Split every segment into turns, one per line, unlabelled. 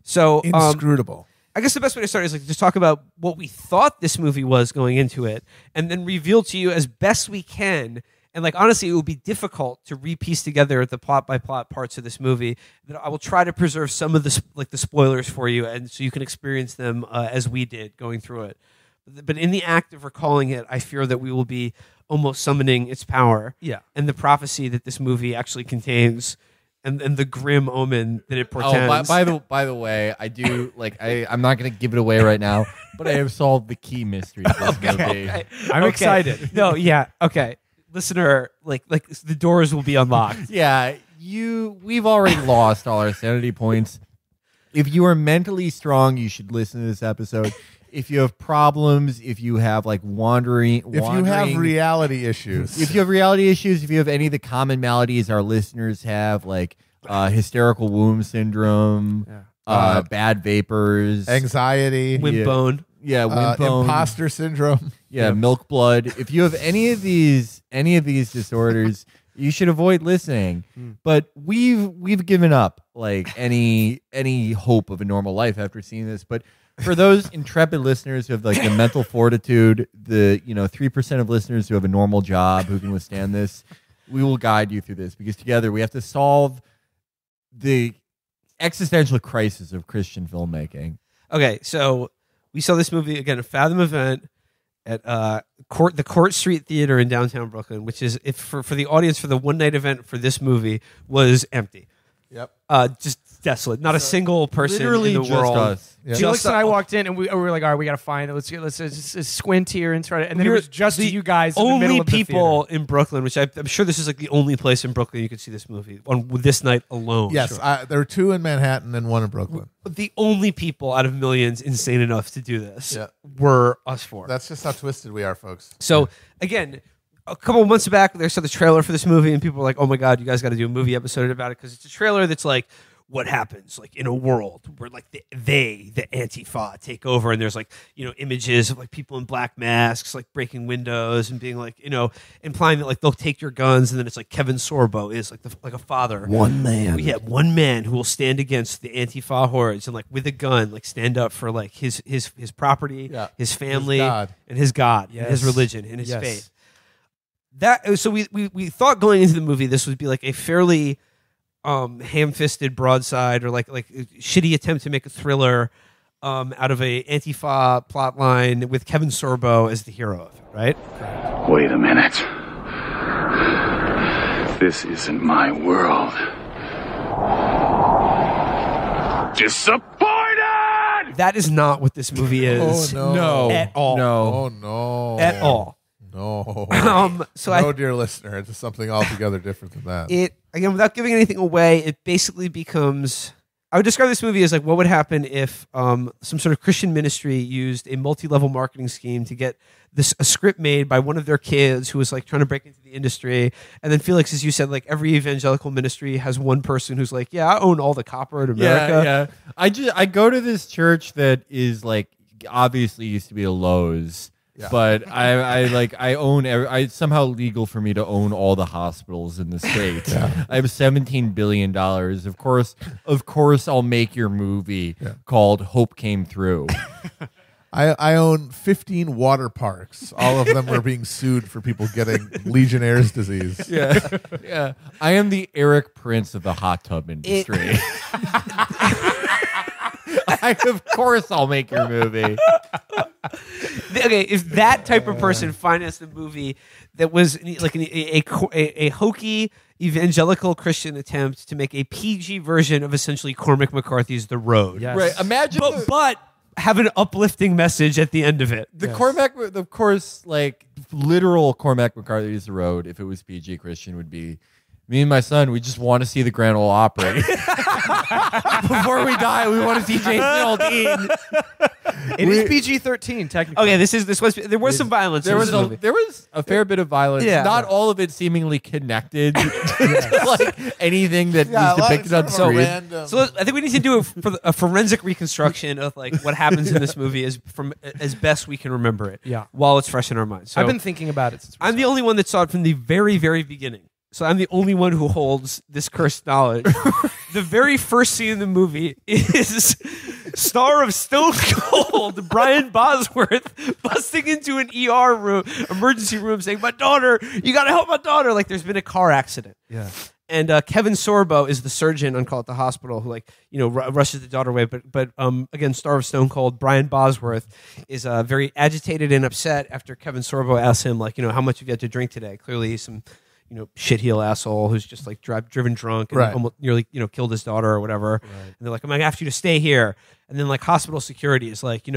So
inscrutable.
I guess the best way to start is like just talk about what we thought this movie was going into it, and then reveal to you as best we can. And like honestly, it will be difficult to re-piece together the plot by plot parts of this movie. That I will try to preserve some of the spoilers for you, and so you can experience them as we did going through it. But in the act of recalling it, I fear that we will be almost summoning its power, and the prophecy that this movie actually contains. And the grim omen that it portends.
By the way, I do I'm not going to give it away right now, but I have solved the key mystery of this movie.
Okay.
I'm excited.
No, okay, listener, like the doors will be unlocked.
Yeah, we've already lost all our sanity points. If you are mentally strong, you should listen to this episode. If you have problems, if you have wandering,
if you have reality issues,
if you have any of the common maladies our listeners have, like hysterical womb syndrome, bad vapors,
anxiety,
wind bone,
imposter syndrome,
milk blood. If you have any of these disorders, you should avoid listening. But we've given up any hope of a normal life after seeing this. But for those intrepid listeners who have the mental fortitude, the 3% of listeners who have a normal job who can withstand this, we will guide you through this, because together we have to solve the existential crisis of Christian filmmaking.
Okay, so we saw this movie again, a Fathom event at the Court Street Theater in downtown Brooklyn, which is for the audience for the one night event for this movie was empty.
Yep.
Just desolate. Not a single person
literally
in the
just
world.
us.
Yeah.
Felix and I walked in, and we were like, all right, we got to find it. Let's just squint here and try to. And then it was just you guys in the middle
only
of the
people
theater.
in Brooklyn, which I'm sure this is the only place in Brooklyn you could see this movie on this night alone.
Yes,
Sure.
there were 2 in Manhattan and 1 in Brooklyn.
The only people out of millions insane enough to do this were us four.
That's just how twisted we are, folks.
So again, a couple of months back, they saw the trailer for this movie, and people were like, "Oh my god, you guys got to do a movie episode about it," because it's a trailer that's like, what happens in a world where the Antifa take over, and there's images of people in black masks breaking windows and being implying that they'll take your guns, and then it's Kevin Sorbo is a father,
one man
who will stand against the Antifa hordes and with a gun stand up for his property, his family, and his God, and his religion and his faith. So we thought going into the movie this would be a fairly ham-fisted broadside or shitty attempt to make a thriller out of a Antifa plotline with Kevin Sorbo as the hero of it, right?
Wait a minute. This isn't my world. Disappointed!
That is not what this movie is.
Oh, no.
At all.
No.
Oh, no.
At all.
No.
So
no, dear listener, it's something altogether different than that.
It, again, without giving anything away, it basically becomes... I would describe this movie as what would happen if some sort of Christian ministry used a multi-level marketing scheme to get a script made by one of their kids who was trying to break into the industry. And then Felix, as you said, every evangelical ministry has one person who's I own all the copper in America.
Yeah. I go to this church that is obviously used to be a Lowe's. Yeah. But I own it's somehow legal for me to own all the hospitals in the state. I have $17 billion. Of course I'll make your movie called Hope Came Through.
I own 15 water parks. All of them were being sued for people getting Legionnaire's disease.
Yeah. I am the Eric Prince of the hot tub industry. Of course I'll make your movie.
Okay, if that type of person financed a movie that was a hokey evangelical Christian attempt to make a PG version of essentially Cormac McCarthy's The Road,
right? Imagine,
but have an uplifting message at the end of it.
Cormac, of course, literal Cormac McCarthy's The Road, if it was PG Christian, would be me and my son. We just want to see the Grand Ole Opry. Before we die, we want to see Jason Aldean.
It is PG-13 technically.
Okay, there was some violence.
There was a fair bit of violence.
Yeah.
Not all of it seemingly connected to anything that is depicted on screen.
So I think we need to do a forensic reconstruction of what happens in this movie as best we can remember it.
Yeah.
While it's fresh in our minds. So
I've been thinking about it since
I'm the only one that saw it from the very, very beginning. So I'm the only one who holds this cursed knowledge. the very first scene in the movie is star of Stone Cold, Brian Bosworth, busting into an ER room, emergency room, saying, "My daughter, you got to help my daughter." Like there's been a car accident.
Yeah.
And Kevin Sorbo is the surgeon on call at the hospital who, rushes the daughter away. But again, star of Stone Cold, Brian Bosworth is very agitated and upset after Kevin Sorbo asks him, how much have you had to drink today? Clearly, he's some, shitheel asshole who's just driven drunk and almost nearly, killed his daughter or whatever. Right. And they're like, "I'm going to ask you to stay here." And then hospital security is like,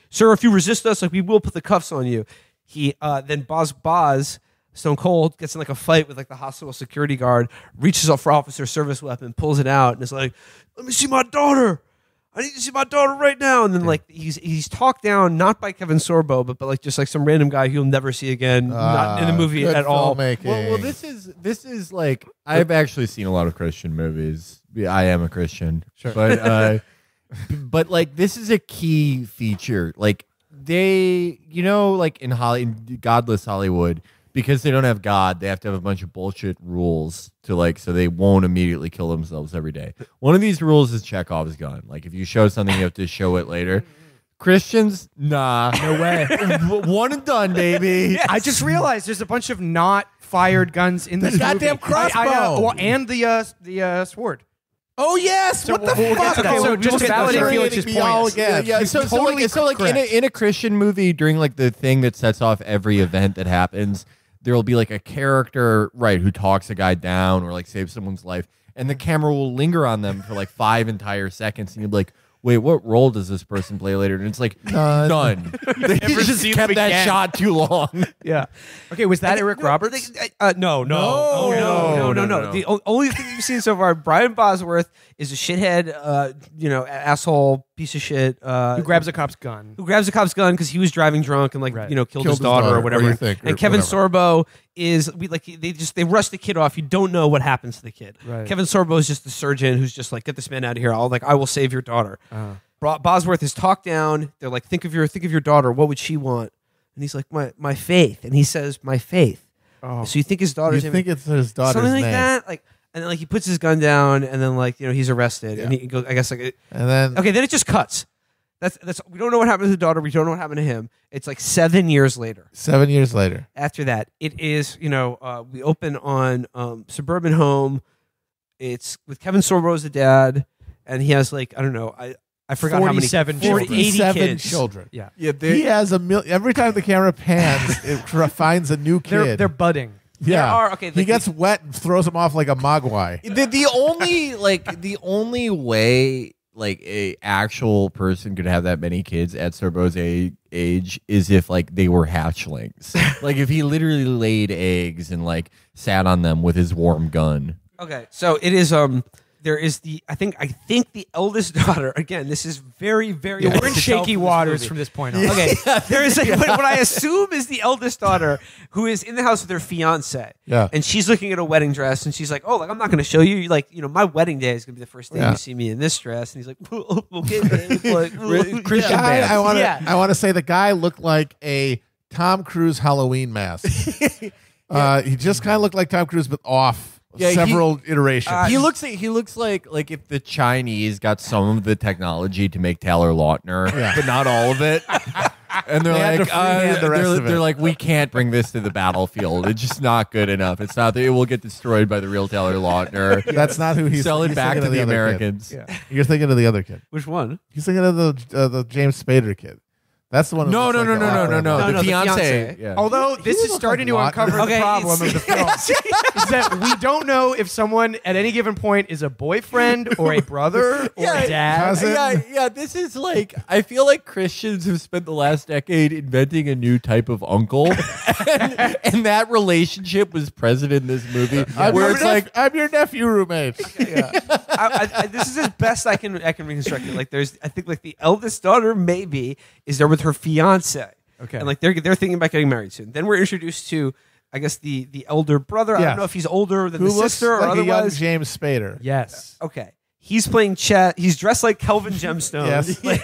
"Sir, if you resist us, we will put the cuffs on you." He then Boz. Stone Cold gets in a fight with the hospital security guard, reaches up for officer service weapon, pulls it out, and is like, "Let me see my daughter. I need to see my daughter right now." And then he's talked down not by Kevin Sorbo, but just some random guy who you'll never see again, not in the movie at all.
Well, this is I've actually seen a lot of Christian movies. Yeah, I am a Christian, sure. But this is a key feature. They, in godless Hollywood. Because they don't have God, they have to have a bunch of bullshit rules to so they won't immediately kill themselves every day. One of these rules is Chekhov's gun. If you show something, you have to show it later. Christians, nah, no way. One and done, baby.
Yes. I just realized there's a bunch of not fired guns in this
goddamn
movie.
crossbow,
and the sword.
Oh yes! What the fuck?
Okay, so just to validate Felix's point.
Yeah. So in a Christian movie, during the thing that sets off every event that happens, there will be a character, right, who talks a guy down or saves someone's life, and the camera will linger on them for 5 entire seconds, and you'll be like, "Wait, what role does this person play later?" And it's none. They just kept that shot too long.
Yeah. Okay, was that Eric Roberts?
No. The only thing you've seen so far, Brian Bosworth is a shithead, asshole piece of shit
who grabs a cop's gun.
Because he was driving drunk and killed his daughter or whatever. And Kevin Sorbo is they rush the kid off. You don't know what happens to the kid.
Right. Kevin
Sorbo is just the surgeon who's just "Get this man out of here. I will save your daughter." Bosworth is talked down. They're like, think of your daughter. What would she want? And he's like, my faith. And he says, "My faith."
Oh.
So you think his daughter's
name? You think it's his daughter's
something like
name.
that? And then he puts his gun down, and then he's arrested, and he goes. I guess
and then
then it just cuts. That's we don't know what happened to the daughter. We don't know what happened to him. It's 7 years later.
7 years later.
After that, it is we open on suburban home. It's with Kevin Sorbo as the dad, and he has I don't know. I forgot how many
47
kids.
children.
Yeah.
He has every time the camera pans, it finds a new kid.
They're budding.
Yeah. He gets wet and throws him off like a mogwai.
The only way a actual person could have that many kids at Sorbo's age is if they were hatchlings. If he literally laid eggs and sat on them with his warm gun.
Okay, so it is there is I think the eldest daughter, again, this is very, very
we're in shaky waters from this point on.
Okay. There is what I assume is the eldest daughter who is in the house with her fiance.
Yeah.
And she's looking at a wedding dress and she's like, "Oh, I'm not gonna show you. My wedding day is gonna be the first day you see me in this dress." And he's like, "Okay, babe."
Christian
guy, I want to say the guy looked like a Tom Cruise Halloween mask. He just kind of looked like Tom Cruise, but off. Several iterations.
He looks like if the Chinese got some of the technology to make Taylor Lautner, but not all of it. And they're like, "We can't bring this to the battlefield. It's just not good enough. It's not that it will get destroyed by the real Taylor Lautner."
That's not who he's
sell it back to the Americans.
Yeah. You're thinking of the other kid.
Which one?
He's thinking of the James Spader kid. That's the one.
No. The fiance.
Yeah. Although this is starting to uncover the problem of the film, is that we don't know if someone at any given point is a boyfriend or a brother or a dad.
Yeah. This is I feel like Christians have spent the last decade inventing a new type of uncle, and that relationship was present in this movie. Where it's
I'm your nephew roommate.
This is as best I can reconstruct it. There's, I think, the eldest daughter maybe is there with her fiance.
Okay.
And they're thinking about getting married soon. Then we're introduced to, I guess, the elder brother. I don't know if he's older than the sister or
like
otherwise.
a young James Spader.
Yes.
Okay. He's playing chess. He's dressed like Kelvin Gemstone.
Yes.
like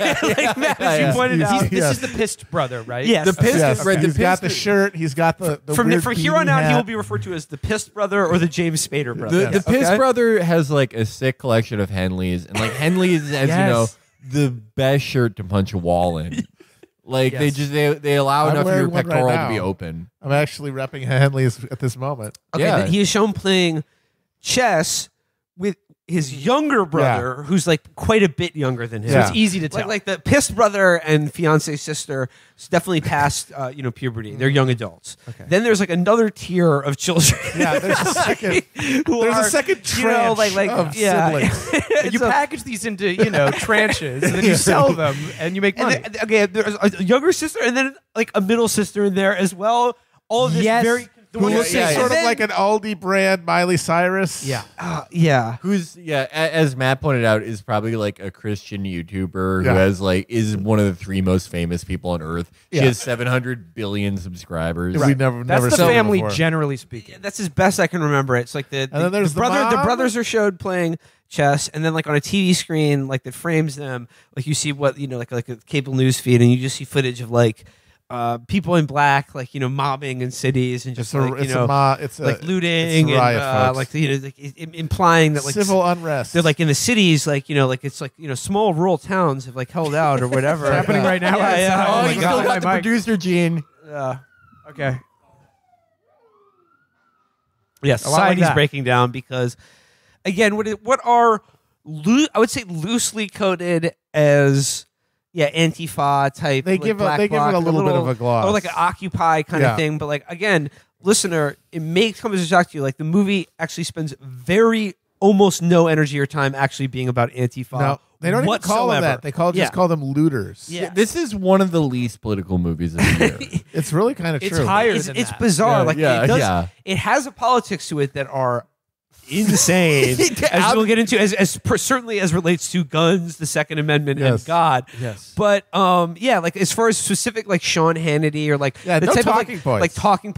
Matt, as you pointed out.
This is the pissed brother, right?
Yes.
The pissed,
Yes,
right?
he's got the shirt. He's got the
From
weird
here on
beanie
out, he
hat.
will be referred to as the Pissed Brother or the James Spader Brother.
The Piss Brother has like a sick collection of Henleys, and like Henleys, as you know, the best shirt to punch a wall in. Like they allow
I'm
enough of your
wearing one right
pectoral
now.
to be open.
I'm actually repping Henley's at this moment.
Okay,
Yeah.
then he is shown playing chess with his younger brother, who's like quite a bit younger than him.
Yeah.
It's easy to tell.
Like the pissed brother and fiance sister is definitely past puberty. They're young adults. Okay. Then there's like another tier of children.
Yeah, there's a second.
who
There's
are,
a second tranche of siblings.
you package these into tranches, and then you sell them, and you make money.
And then, there's a younger sister, and then like a middle sister in there as well. All of this very.
Who looks
Yeah,
sort
and
of like an Aldi brand Miley Cyrus.
Yeah.
Yeah.
Who's as Matt pointed out, is probably like a Christian YouTuber
Yeah.
who has like is one of the 3 most famous people on earth. She
Yeah.
has 700 billion subscribers.
We never
That's the
saw her
family,
before.
generally speaking.
That's as best I can remember. It's like
then there's the
brother. The
mom.
brothers are showed playing chess, and then like on a TV screen, like that frames them, like you see what like a cable news feed, and you just see footage of like people in black, like mobbing in cities and just like like looting
it's a riot,
and
folks.
like implying that like
civil unrest.
they're like in the cities, like like it's like small rural towns have like held out or whatever.
It's happening right now.
Yeah, yeah.
Oh,
Oh my
you
God.
still got the producer gene.
Okay.
Yes,
A lot like
society's
that.
breaking down because, again, what are I would say loosely coded as Antifa type.
They
like
give
black
it a
bloc,
little bit of a gloss.
or like an Occupy kind
Yeah.
of thing. But like again, listener, it may come as a shock to you. Like the movie actually spends almost no energy or time actually being about Antifa.
No, they don't even call them
whatsoever.
that. They just call them looters.
Yeah.
This is one of the least political movies of the year.
It's really kind of
It's
true.
higher
It's,
than
it's
that.
bizarre.
Yeah,
like
yeah,
it does.
yeah.
It has a politics to it that are insane, as we'll get into, certainly as relates to guns, the Second Amendment, and
Yes.
God.
Yes.
But like as far as specific like Sean Hannity or like
Yeah,
the
no
type
talking
of
points.
like talking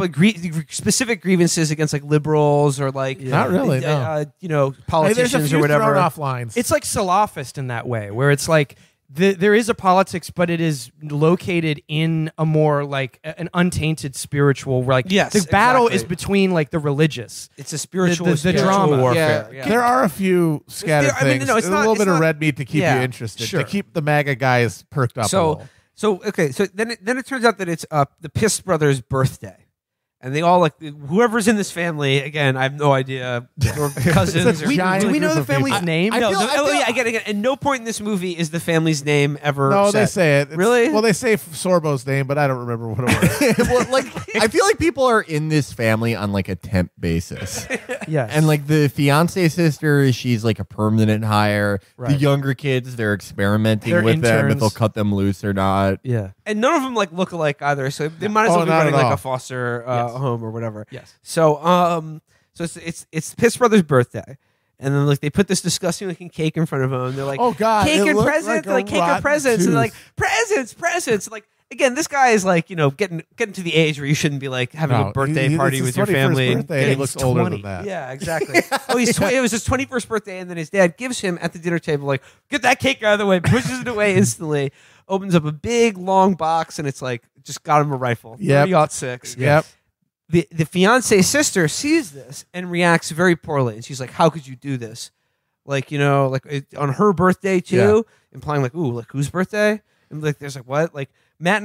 specific grievances against like liberals or like
Not really, no.
you know,
Hey, there's a
politicians
few
or whatever.
thrown off lines.
It's like Salafist in that way, where it's like there is a politics, but it is located in a more like an untainted spiritual. Like
Yes,
the battle
exactly.
is between like the religious.
It's a spiritual,
the
spiritual
drama.
warfare.
Yeah.
There are a few scattered
I mean,
things.
no, it's
There's
not-
a little
it's
bit of
not-
red meat to keep
yeah,
you interested,
sure.
to keep the MAGA guys perked up a little.
So then it turns out that it's the Piss brothers' birthday. And they all like whoever's in this family. Again, I have no idea, or cousins.
It's a
or
giant
Do we know
group
the
of
family's
people.
name?
No,
feel-
no,
I
oh
feel-
yeah, again. At no point in this movie is the family's name ever.
No, they
said.
say it.
Really?
Well, they say Sorbo's name, but I don't remember what it was.
Well, like I feel like people are in this family on like a temp basis.
Yes.
And like the fiance sister, she's like a permanent hire. The
Right.
younger kids, they're experimenting
They're
with them if
interns.
they'll cut them loose or not.
yeah.
And none of them like look alike either. So they might as
Oh,
well be
not
running
at
like
all.
a foster
Yes.
home or whatever.
Yes.
So it's Piss brother's birthday. And then like they put this disgusting looking cake in front of him. They're like,
Oh, God,
cake
it
and
looked
presents,
like a
like cake and
rotten
presents, and
tooth.
like presents. Like again, this guy is like getting to the age where you shouldn't be like having a birthday party
it's
with
his
your
21st
family.
Birthday, and he
getting
looks
20.
older than that.
Yeah, exactly. Oh, he's 20. It was his 21st birthday, and then his dad gives him at the dinner table like, get that cake out of the way, pushes it away instantly, opens up a big long box, and it's like just got him a rifle.
Yep.
30-06.
Yep.
The fiance sister sees this and reacts very poorly, and she's like, "How could you do this? Like on her birthday too?" Implying like, "Ooh, like whose birthday?" And like, there's like what? Like Matt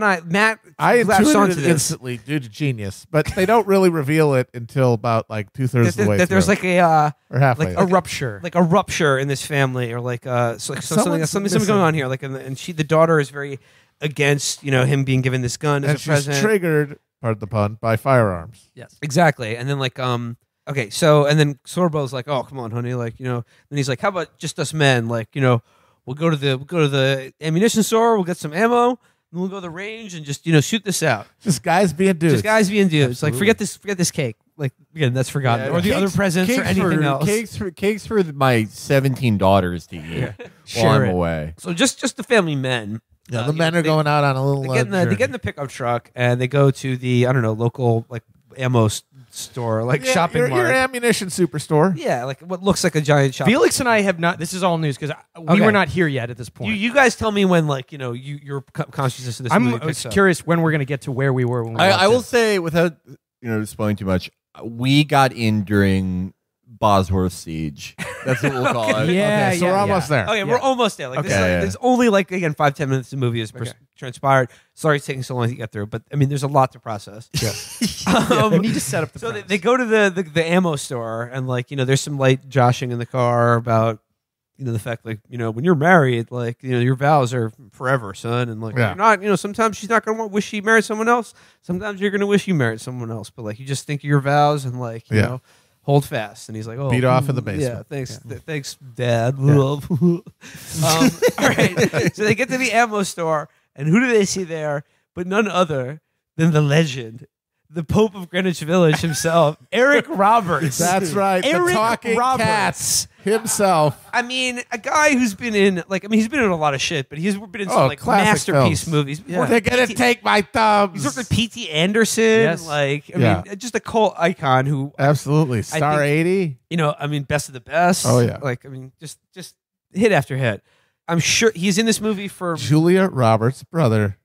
I
latched onto
intuited it
this.
instantly due to genius, but they don't really reveal it until about like 2/3 of the way
That there's
through.
like a
or halfway.
like
A rupture.
like a rupture in this family, or like something
Someone's
something
missing.
going on here. Like, and the daughter is very against him being given this gun as
and
a
she's
present.
triggered, pardon the pun, by firearms.
Yes.
Exactly. And then like okay, so and then Sorbo's like, "Oh, come on, honey." Like, then he's like, "How about just us men? Like, we'll go to the ammunition store, we'll get some ammo, and we'll go to the range and just, shoot this out."
Just guys being dudes.
Just guys being dudes. Like,
Absolutely.
forget this cake. Like, again, that's forgotten.
Yeah,
or the
cakes-
other presents or
cakes
anything
for,
else.
Cakes for my 17 daughters to eat while
Share
I'm
it.
away.
So just the family men.
Yeah, the men are going out on a little.
They get in the pickup truck and they go to the local like ammo store, like shopping
your
mart.
ammunition superstore.
Yeah, like what looks like a giant shopping.
Felix and I have not. This is all news because we
Okay.
were not here yet at this point.
You guys tell me when, like, your consciousness of this movie
I'm
picks up.
curious when we're going to get to where we were when we
I
walked
will
in.
say, without spoiling too much, we got in during Bosworth Siege. That's what we'll call it.
Yeah,
Okay, so we're almost there.
Okay, we're almost there. Like,
Okay.
this is, like,
Yeah.
there's only like, again, 5-10 minutes of the movie has transpired. Sorry it's taking so long to get through, but I mean, there's a lot to process.
We need to set up the.
So
premise.
they go to the ammo store, and like, there's some light joshing in the car about the fact, like, when you're married, like, your vows are forever, son, and like,
Yeah.
you're not, sometimes she's not gonna wish she married someone else. Sometimes you're gonna wish you married someone else, but like, you just think of your vows and like, you know, hold fast. And he's like, oh,
Beat off in the basement.
Yeah, thanks, thanks, Dad. All right, so they get to the ammo store, and who do they see there? But none other than the legend, the Pope of Greenwich Village himself, Eric Roberts.
That's right.
Eric
the talking
Roberts.
cats himself.
I mean, a guy who's been in, like, he's been in a lot of shit, but he's been in some like
classic
masterpiece
films.
movies.
Yeah.
They're gonna take my thumbs.
He's worked with P.T. Anderson,
Yes.
like, I
Yeah.
mean, just a cult icon who,
Absolutely. Star
think-
80.
I mean, best of the best.
Oh, yeah.
Like, I mean, just hit after hit. I'm sure he's in this movie for
Julia Roberts' brother.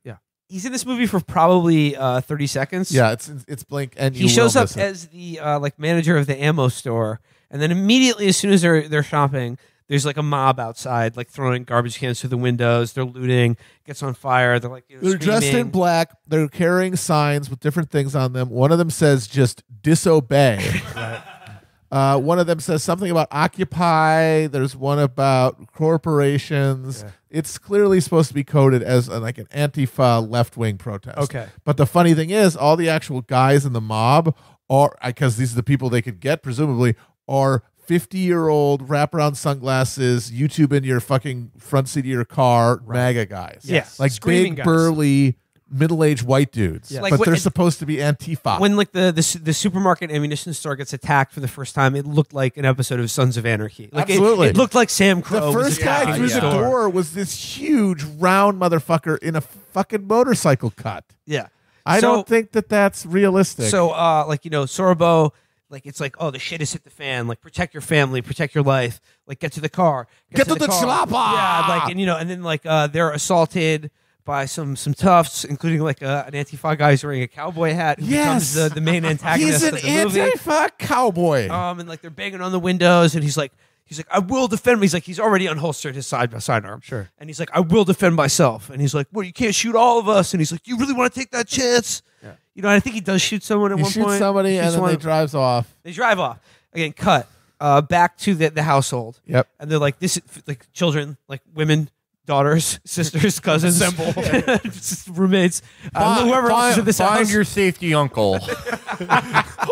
he's in this movie for probably 30 seconds.
Yeah, it's Blink, and
He shows up as the like manager of the ammo store, and then immediately, as soon as they're shopping, there's like a mob outside, like throwing garbage cans through the windows. They're looting, gets on fire. They're like,
They're dressed in
screaming.
black. They're carrying signs with different things on them. One of them says just disobey. One of them says something about Occupy. There's one about corporations. It's clearly supposed to be coded as like an Antifa left-wing protest.
Okay.
But the funny thing is, all the actual guys in the mob are, because these are the people they could get, presumably, are 50-year-old wraparound sunglasses, YouTube in your fucking front seat of your car, MAGA guys.
Yeah.
Like
Screaming
big,
guys.
burly, middle-aged white dudes.
Yeah. Like
But
what-
they're supposed to be Antifa.
When like the supermarket ammunition store gets attacked for the first time, it looked like an episode of Sons of Anarchy. Like
Absolutely.
it looked like Sam
the
Crow. was
first guy
attacking
through the
store.
door was this huge, round motherfucker in a fucking motorcycle cut.
Yeah,
I
So-
don't think that that's realistic.
So, like, Sorbo, like, it's like, oh, the shit has hit the fan. Like, protect your family, protect your life. Like, get to the car.
Get to the
car.
chlapa!
Yeah, like, and then like they're assaulted by some toughs, including like an Antifa guy who's wearing a cowboy hat who
Yes.
becomes the main antagonist
he's an
of the movie.
Antifa cowboy.
And like they're banging on the windows, and he's like, I will defend me. He's already unholstered his sidearm.
Sure.
And he's like, I will defend myself. And he's like, well, you can't shoot all of us. And he's like, you really want to take that chance? Yeah. And I think he does shoot someone at
he
one
shoots
point.
somebody
He
and
shoots
then
one-
they drives off.
They drive off. Again, cut. Back to the household.
Yep.
And they're like, this is like children, like women, daughters, sisters, cousins, roommates, whoever else is in this
Find
house.
your safety uncle.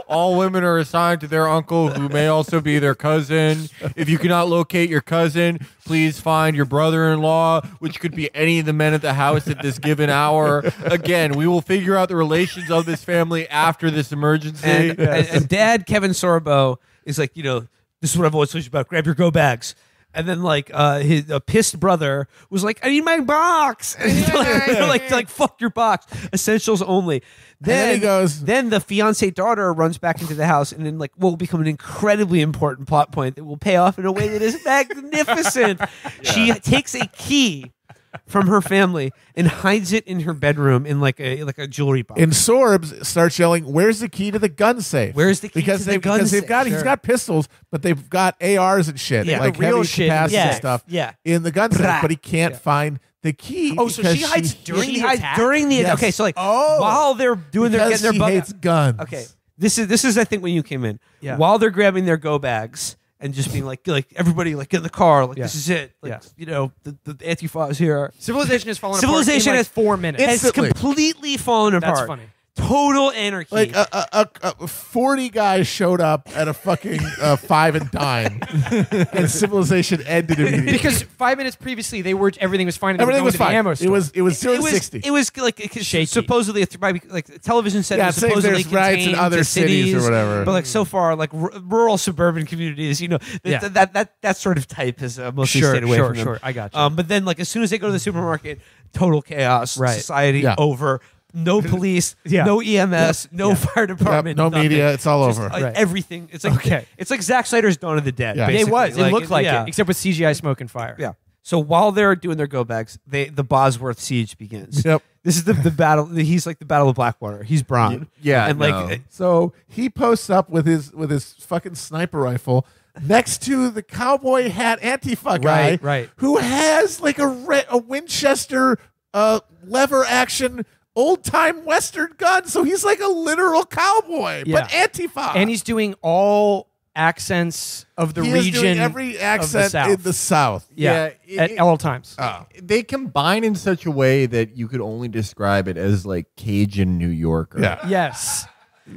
All women are assigned to their uncle, who may also be their cousin. If you cannot locate your cousin, please find your brother-in-law, which could be any of the men at the house at this given hour. Again, we will figure out the relations of this family after this emergency.
And Dad, Kevin Sorbo, is like, this is what I've always told you about. Grab your go bags. And then like his pissed brother was like, I need my box. And he's like fuck your box. Essentials only.
then he goes-
Then the fiance daughter runs back into the house, and then like will become an incredibly important plot point that will pay off in a way that is magnificent. She takes a key from her family and hides it in her bedroom in like a jewelry box.
And Sorbs starts yelling, "Where's the key to the gun safe?
Where's the key
because
to the gun
because they've
safe?
got he's
Sure.
got pistols, but they've got ARs and shit,
Yeah,
like
the real
heavy
shit in the
capacity
safe.
stuff,
Yeah.
in the gun safe,
Blah.
but he can't find the key.
Oh, so
because
she hides during
She
the
hides
attack?
during the
Yes.
okay. So like
Oh.
while they're doing their
because
getting their
he
butt.
hates guns.
Okay, this is I think when you came in.
Yeah.
While they're grabbing their go bags and just being like everybody like get in the car, like
Yeah.
this is it. Like
Yeah.
the Antifa is here.
Civilization has fallen
Civilization
apart in
has-
like 4 minutes.
Has
Instantly.
completely fallen apart.
That's funny.
Total anarchy.
Like 40 guys showed up at a fucking 5 and dime, and civilization ended immediately.
Because 5 minutes previously, everything was fine. And they were
Everything
going
was
to the
fine.
ammo store.
It was 0 to 60.
It was like
Shaky.
supposedly like television said
Yeah,
it was
it's saying
supposedly
there's riots in
contained
other
to
cities or whatever.
But like so far, like rural suburban communities,
Yeah.
that sort of type has mostly stayed away from them.
Sure. I got you.
But then like as soon as they go to the supermarket, total chaos,
Right.
society
Yeah.
over. no police,
Yeah.
no EMS, no fire department,
no
nothing.
media. It's all
Just,
over.
like,
Right.
everything. It's like
Okay.
It's like Zack Snyder's Dawn of the Dead.
Yeah.
Yeah, it
basically.
was. It looked like
yeah.
it, except with CGI smoke and fire.
Yeah. So while they're doing their go bags, the Bosworth siege begins.
Yep.
This is the battle. He's like the Battle of Blackwater. He's Bronn.
Yeah,
and like
So he posts up with his fucking sniper rifle next to the cowboy hat Antifa guy,
Right.
who has like a Winchester lever action old time Western gun. So he's like a literal cowboy,
Yeah.
but Antifa,
And he's doing all accents of the
he
region.
is doing every accent
South.
in the South.
Yeah,
Yeah,
at all times.
they combine in such a way that you could only describe it as like Cajun New Yorker.
Yeah.
Yes.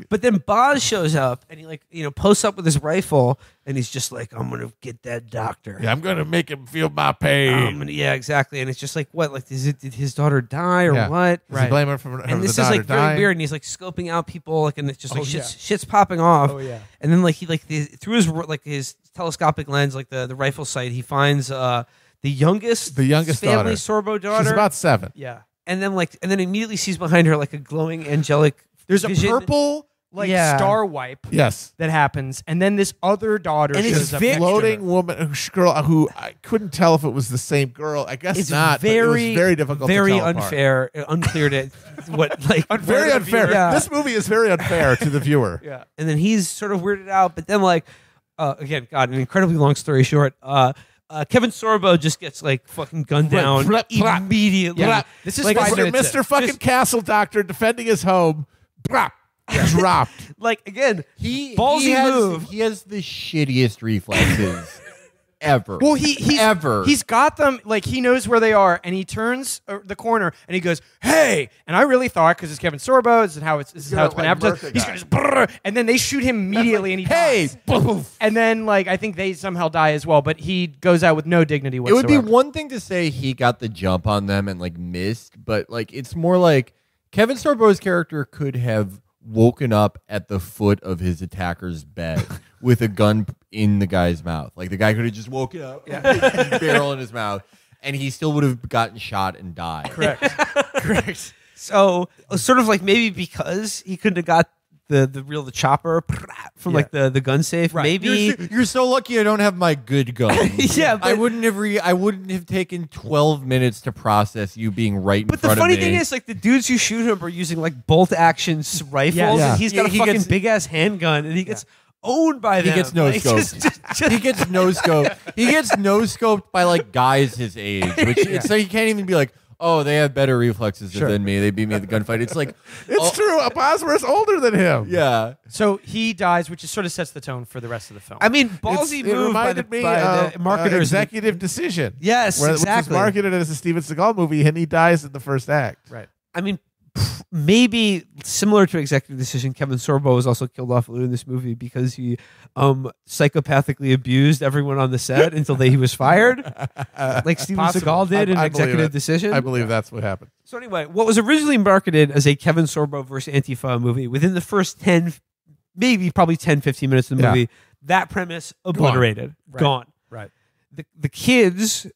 But then Boz shows up and he posts up with his rifle and he's just like, I'm gonna get that doctor.
Yeah, I'm gonna make him feel my pain.
Yeah, exactly. And it's just like, what? Like, did his daughter die or
Yeah.
what?
Does he blame her for
And
the
this is
daughter
like very
dying?
weird. And he's like scoping out people, like, and it's just like
Oh,
shit's popping off.
Oh, yeah.
And then like through his telescopic lens, like the rifle sight, he finds the youngest family
daughter.
Sorbo daughter.
She's about 7.
Yeah.
and then immediately sees behind her like a glowing angelic.
There's a
vision.
purple
Yeah.
star wipe
Yes.
that happens, and then this other daughter
And it's
shows up
very-
next to her.
Floating woman, girl who I couldn't tell if it was the same girl. I guess
It's
not. but it was very difficult.
very
to tell apart.
unfair, unclear to what like
Very unfair.
Yeah.
This movie is very unfair to the viewer.
Yeah.
And then he's sort of weirded out, but then like again, God, an incredibly long story short. Kevin Sorbo just gets like fucking gunned down
Flip, flop.
immediately.
Yeah. This is
like,
five
Mr.
minutes in.
Mr. fucking Castle Doctor defending his home. Blop. Dropped.
like again,
He
ballsy
has,
move.
He has the shittiest reflexes ever.
Well, he's got them, like, he knows where they are, and he turns the corner and he goes, "Hey!" And I really thought, because it's Kevin Sorbo, this is how it's been
like
advertised.
murder
He's
guy.
going to brrr, and then they shoot him immediately, and he
Hey,
dies.
poof.
And then, like, I think they somehow die as well, but he goes out with no dignity
It
whatsoever.
would be one thing to say he got the jump on them and like missed, but like it's more like Kevin Sorbo's character could have woken up at the foot of his attacker's bed with a gun in the guy's mouth. Like the guy could have just woken up, barrel in his mouth, and he still would have gotten shot and died.
Correct.
So sort of like maybe because he couldn't have got the chopper from like the gun safe.
Right.
Maybe
You're so lucky I don't have my good gun.
Yeah, but-
I wouldn't have taken 12 minutes to process you being right in
But the
front
funny
of me.
thing is, like, the dudes who shoot him are using like bolt action rifles,
Yeah.
and he's got
Yeah,
a
he
fucking
gets-
big ass handgun, and he gets owned by
he
them.
gets no
Like,
scoped. He gets no scoped. He gets no scoped by like guys his age, which so he can't even be like, oh, they have better reflexes than me. They beat me at the gunfight. It's like
It's true. Bosworth's older than him.
yeah.
So he dies, which sort of sets the tone for the rest of the film.
I mean, ballsy
It
move by the,
reminded me
by
of
the marketers.
Executive Decision.
Yes,
Which was
exactly.
marketed as a Steven Seagal movie, and he dies in the first act.
right.
I mean, maybe similar to Executive Decision, Kevin Sorbo was also killed off in this movie because he psychopathically abused everyone on the set until he was fired, like Steven
Possible.
Seagal did in
I believe
Executive
it.
Decision.
I believe that's what happened.
So anyway, what was originally marketed as a Kevin Sorbo versus Antifa movie, within the first 10, maybe probably 10, 15 minutes of the
Yeah.
movie, that premise obliterated.
Right.
Gone.
Right.
The kids,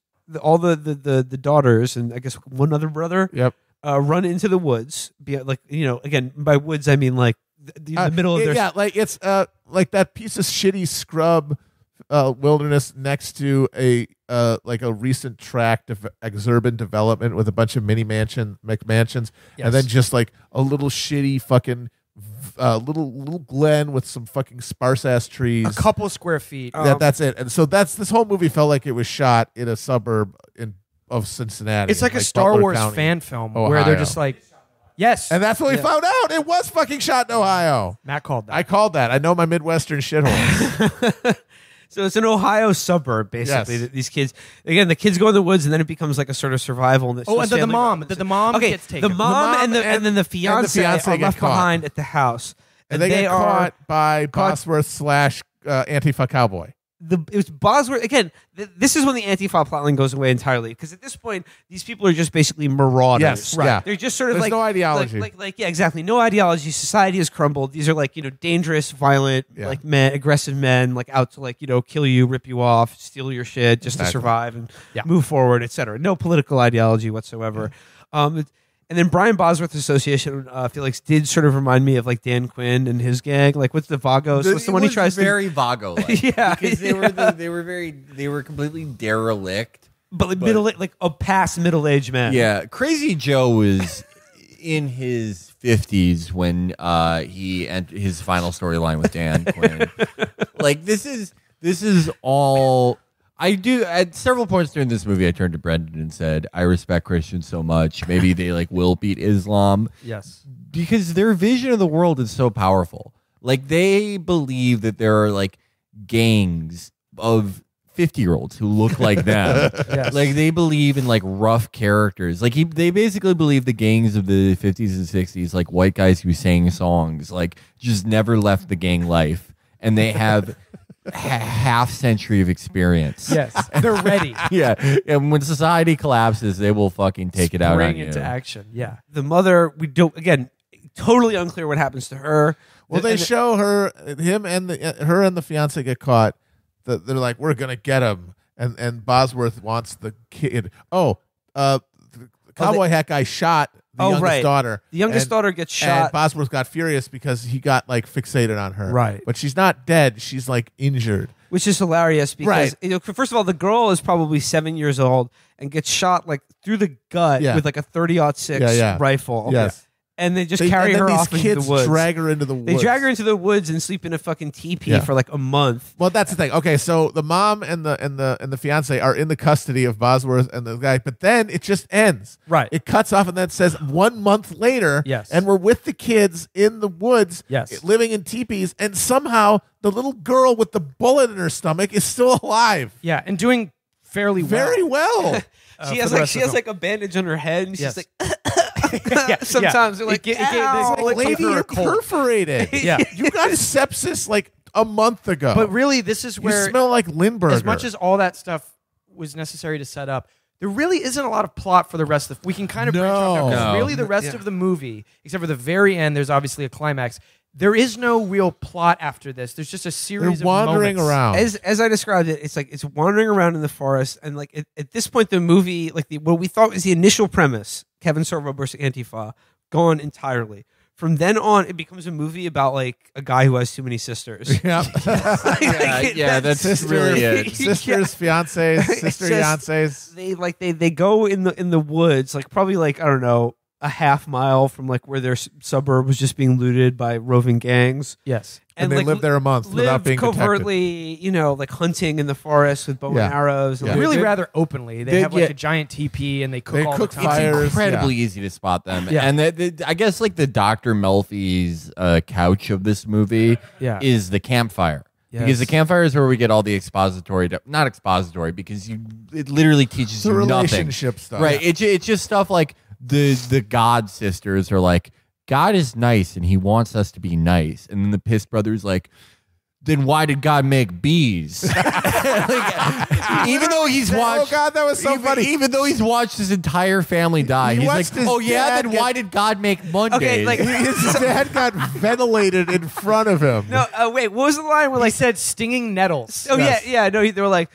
all the daughters, and I guess one other brother,
Yep.
run into the woods. Again, by woods, I mean like the middle of their...
Yeah, like it's like that piece of shitty scrub wilderness next to a recent tract of exurban development with a bunch of mini McMansions, and then just like a little shitty fucking little glen with some fucking sparse ass trees.
A couple square feet.
That's it. And so this whole movie felt like it was shot in a suburb of Cincinnati.
It's like a Star
Butler
Wars
County.
fan film where they're
Ohio.
just like, yes.
And that's what we found out. It was fucking shot in Ohio.
Matt called that.
I called that. I know my Midwestern shithole.
So it's an Ohio suburb, basically.
Yes.
That these kids, again, the kids go in the woods, and then it becomes like a sort of survival. And
and then the mom
okay,
gets taken.
the mom and then the fiance are
get
left
caught.
behind at the house,
And they get
are
caught by Bosworth / Antifa cowboy.
it was Bosworth again. This is when the Antifa plotline goes away entirely, because at this point, these people are just basically marauders.
Yes, right. Yeah.
They're just sort of
There's
like
no ideology.
Like yeah, exactly. No ideology. Society has crumbled. These are like dangerous, violent,
Yeah.
like men, aggressive men, like out to kill you, rip you off, steal your shit just to
Exactly.
survive and
Yeah.
move forward, etc. No political ideology whatsoever. And then Brian Bosworth Association, Felix, did sort of remind me of like Dan Quinn and his gang. Like, what's the Vagos? What's the one he tries to?
Very Vago-like.
Yeah,
because they were completely derelict.
But like a past middle-aged man.
Yeah, Crazy Joe was in his 50s when he entered his final storyline with Dan Quinn. Like, this is all. I do at several points during this movie. I turned to Brendan and said, "I respect Christians so much. Maybe they like will beat Islam."
Yes,
because their vision of the world is so powerful. Like, they believe that there are like gangs of 50-year-olds who look like them.
Yes.
Like, they believe in like rough characters. Like, they basically believe the gangs of the 50s and 60s, like white guys who sang songs, like just never left the gang life, and they have. Half century of experience.
Yes, they're ready.
Yeah, and when society collapses, they will fucking take it out on you.
Into action. Yeah,
The mother, we don't, again, totally unclear what happens to her.
Well, they show her, him and her and the fiance get caught. They're like, we're gonna get him, and Bosworth wants the kid. The cowboy hat guy shot the youngest daughter.
The youngest daughter gets shot.
And Bosworth got furious because he got like fixated on her.
Right.
But she's not dead. She's like injured.
Which is hilarious because,
Right.
First of all, the girl is probably 7 years old and gets shot like through the gut
Yeah.
with like a 30-06 rifle.
Yes.
And they just carry her off into the woods.
Drag her into the woods.
They drag her into the woods and sleep in a fucking teepee
Yeah.
for like a month.
Well, that's the thing. Okay, so the mom and the fiance are in the custody of Bosworth and the guy, but then it just ends.
Right.
It cuts off and then it says 1 month later.
Yes.
And we're with the kids in the woods.
Yes.
Living in teepees, and somehow the little girl with the bullet in her stomach is still alive.
yeah, and doing fairly well.
Very well.
She has
for the
like
rest of the
like a bandage on her head, and she's
Yes.
like.
Yeah,
Sometimes they're like,
it gave this bullet
Lady,
gave her
you're
a cold.
perforated.
Yeah.
You got sepsis like a month ago.
But really, this is
you
where
smell like Lindbergh.
as much as all that stuff was necessary to set up, there really isn't a lot of plot for the rest of the. We can kind of branch off now, 'cause
No.
really the rest of the movie, except for the very end, there's obviously a climax. There is no real plot after this. There's just a
they're
series of
wandering
moments.
around.
As I described it, it's like it's wandering around in the forest, and like at this point, the movie, like what we thought was the initial premise, Kevin Sorbo versus Antifa, gone entirely. From then on, it becomes a movie about like a guy who has too many sisters.
yeah.
That's
Sister,
really it.
sisters, fiancés, sister fiancés.
They go in the woods, like probably like I don't know, a half mile from like where their suburb was just being looted by roving gangs.
Yes.
And they
like,
live there a month without
live
being
covertly, like hunting in the forest with bow
Yeah.
and arrows. And
Yeah.
like,
Really rather openly. They have like
yeah.
a giant teepee and they cook
They
all
cook
the time.
fires.
Incredibly easy to spot them.
Yeah.
And I guess like the Dr. Melfi's couch of this movie
Yeah.
is the campfire.
Yes.
Because the campfire is where we get all the expository, not expository, because it literally teaches
The
you nothing.
relationship stuff.
Right. It's just stuff like the God sisters are like, God is nice and he wants us to be nice. And then the Piss brothers like, then why did God make bees? Like, even though he's watched,
Oh God, that was so funny.
even though he's watched his entire family die,
He
he's like,
watched his
oh yeah,
dad
then
get-
why did God make Mondays?
Okay, like
His dad got ventilated in front of him.
no, wait, what was the line where
He
like
said stinging nettles.
oh
Yes.
yeah, no, they were like,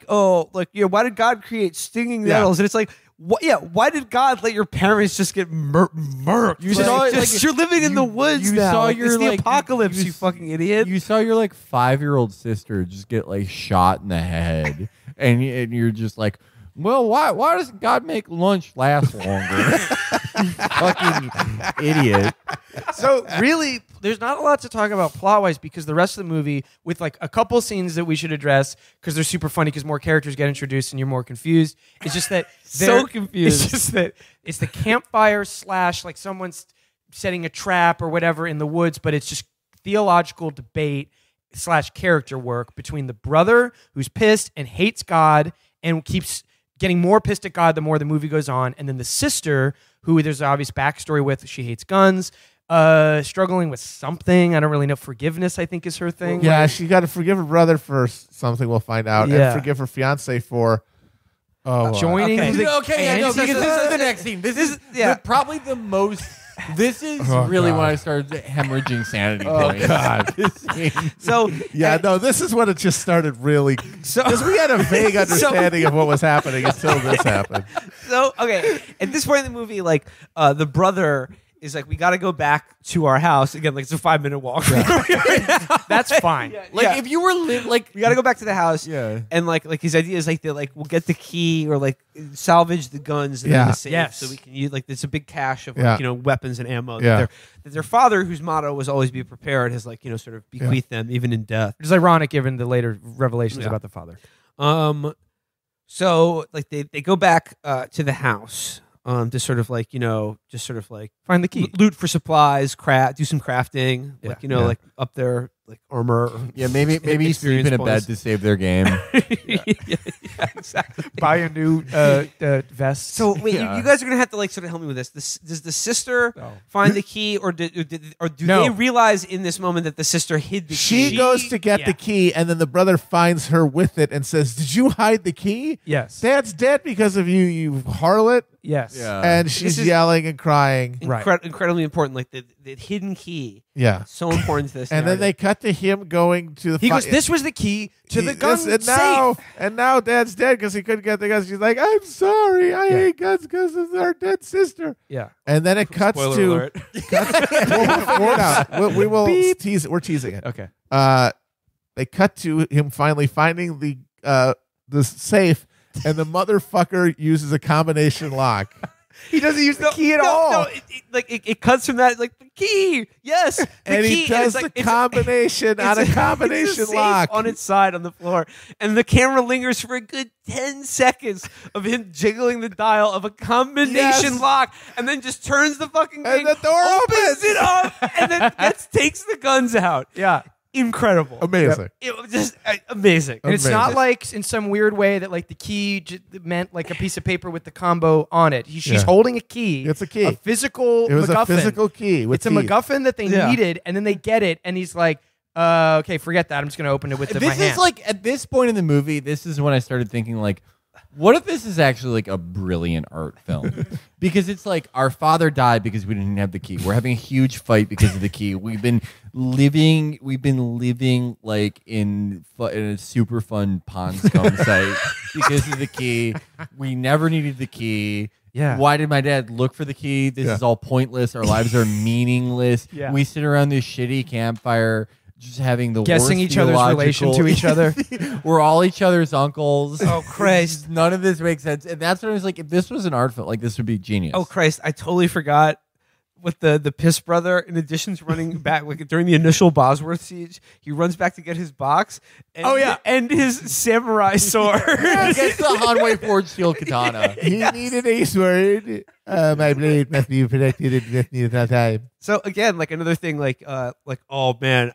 oh, like why did God create stinging
Yeah.
nettles? And it's like, why did God let your parents just get murked?
You saw it, like,
you're living in the woods
you
now.
saw
It's
your,
the
like,
apocalypse,
you-
you fucking idiot.
You saw your like 5-year-old sister just get like shot in the head, and you're just like, well, why doesn't God make lunch last longer? Fucking idiot.
So really, there's not a lot to talk about plot-wise because the rest of the movie, with like a couple scenes that we should address because they're super funny because more characters get introduced and you're more confused. It's just that
So confused.
It's just that it's the campfire / like someone's setting a trap or whatever in the woods, but it's just theological debate / character work between the brother who's pissed and hates God and keeps getting more pissed at God the more the movie goes on, and then the sister who there's an obvious backstory with. She hates guns, struggling with something. I don't really know. Forgiveness, I think, is her thing.
Yeah, she got to forgive her brother for something. We'll find out,
Yeah.
and forgive her fiance for
Joining
Okay.
the
Okay, yeah, no,
anti-
because this is the next scene. This is
yeah.
probably the most This is
Oh,
really
God.
when I started hemorrhaging sanity
Oh,
points.
God.
This scene.
So
Yeah, no, this is when it just started really.
So-
Because we had a vague understanding of what was happening until this happened.
So okay, at this point in the movie, like the brother is like, we got to go back to our house again. Like it's a 5-minute walk.
That's fine.
Like if you were like
we got to go back to the house.
Yeah.
And like his idea is like they like we'll get the key or like salvage the guns in
Yeah.
the safe
Yes.
so we can use like it's a big cache of like,
Yeah.
weapons and ammo
Yeah.
that their father, whose motto was always be prepared, has like sort of bequeathed them even in death.
Which is ironic given the later revelations
Yeah.
about the father.
So like they go back to the house to sort of like just sort of like
Find the key.
loot for supplies, do some crafting,
Yeah.
like like up their like armor. Or
yeah, maybe sleep in a bed
points.
to save their game.
yeah, exactly.
Buy a new vest.
So wait,
Yeah.
you guys are gonna have to like sort of help me with this. Does the sister
Oh.
find the key, or do
No.
they realize in this moment that the sister hid the key?
She goes to get
yeah.
the key, and then the brother finds her with it and says, "Did you hide the key?
Yes.
Dad's dead because of you, you harlot."
Yes.
Yeah.
And she's
is-
yelling and crying.
Right.
Incredibly important, like the hidden key.
Yeah.
So important to this.
And then they
narrative.
cut to him going to the.
He goes, this was the key to the gun safe.
And now Dad's dead because he couldn't get the guns. She's like, "I'm sorry, I hate guns because of our dead sister."
Yeah.
And then it cuts
Spoiler
to.
alert.
We'll figure it out. We will tease it. We're teasing it.
Okay.
They cut to him finally finding the safe, and the motherfucker uses a combination lock.
He doesn't use the key at all.
No, it cuts from that like the key. Yes, the
And
key.
he does
it's like,
the combination on a
it's
combination
a safe
lock.
on its side on the floor, and the camera lingers for a good 10 seconds of him jiggling the dial of a combination
Yes.
lock, and then just turns the fucking thing,
And the door opens.
it up, and then takes the guns out.
Yeah.
Incredible,
Amazing.
It was just amazing.
And it's not
Amazing.
like in some weird way that like the key meant like a piece of paper with the combo on it. She's
Yeah.
holding a key.
It's a key.
A physical
It was
MacGuffin.
a physical key. With
It's a
teeth.
MacGuffin that they
Yeah.
needed, and then they get it, and he's like, okay, forget that. I'm just going to open it with my
This
hand.
is like at this point in the movie, this is when I started thinking like, what if this is actually like a brilliant art film? Because it's like our father died because we didn't have the key. We're having a huge fight because of the key. We've been living like in a super fun pond scum site because of the key. We never needed the key.
Yeah.
Why did my dad look for the key? This is all pointless. Our lives are meaningless.
Yeah.
We sit around this shitty campfire just having the
guessing
worst
each other's relation to each other.
We're all each other's uncles.
Oh, Christ.
None of this makes sense. And that's what I was like, if this was an art film, like this would be genius.
Oh Christ! I totally forgot. With the piss brother, in addition to running back like during the initial Bosworth siege, he runs back to get his box. And, and his samurai sword.
Gets the Hanwei Forged Steel Katana.
He needed a sword. My blade must be protected at that time.
So again, like another thing, like oh man,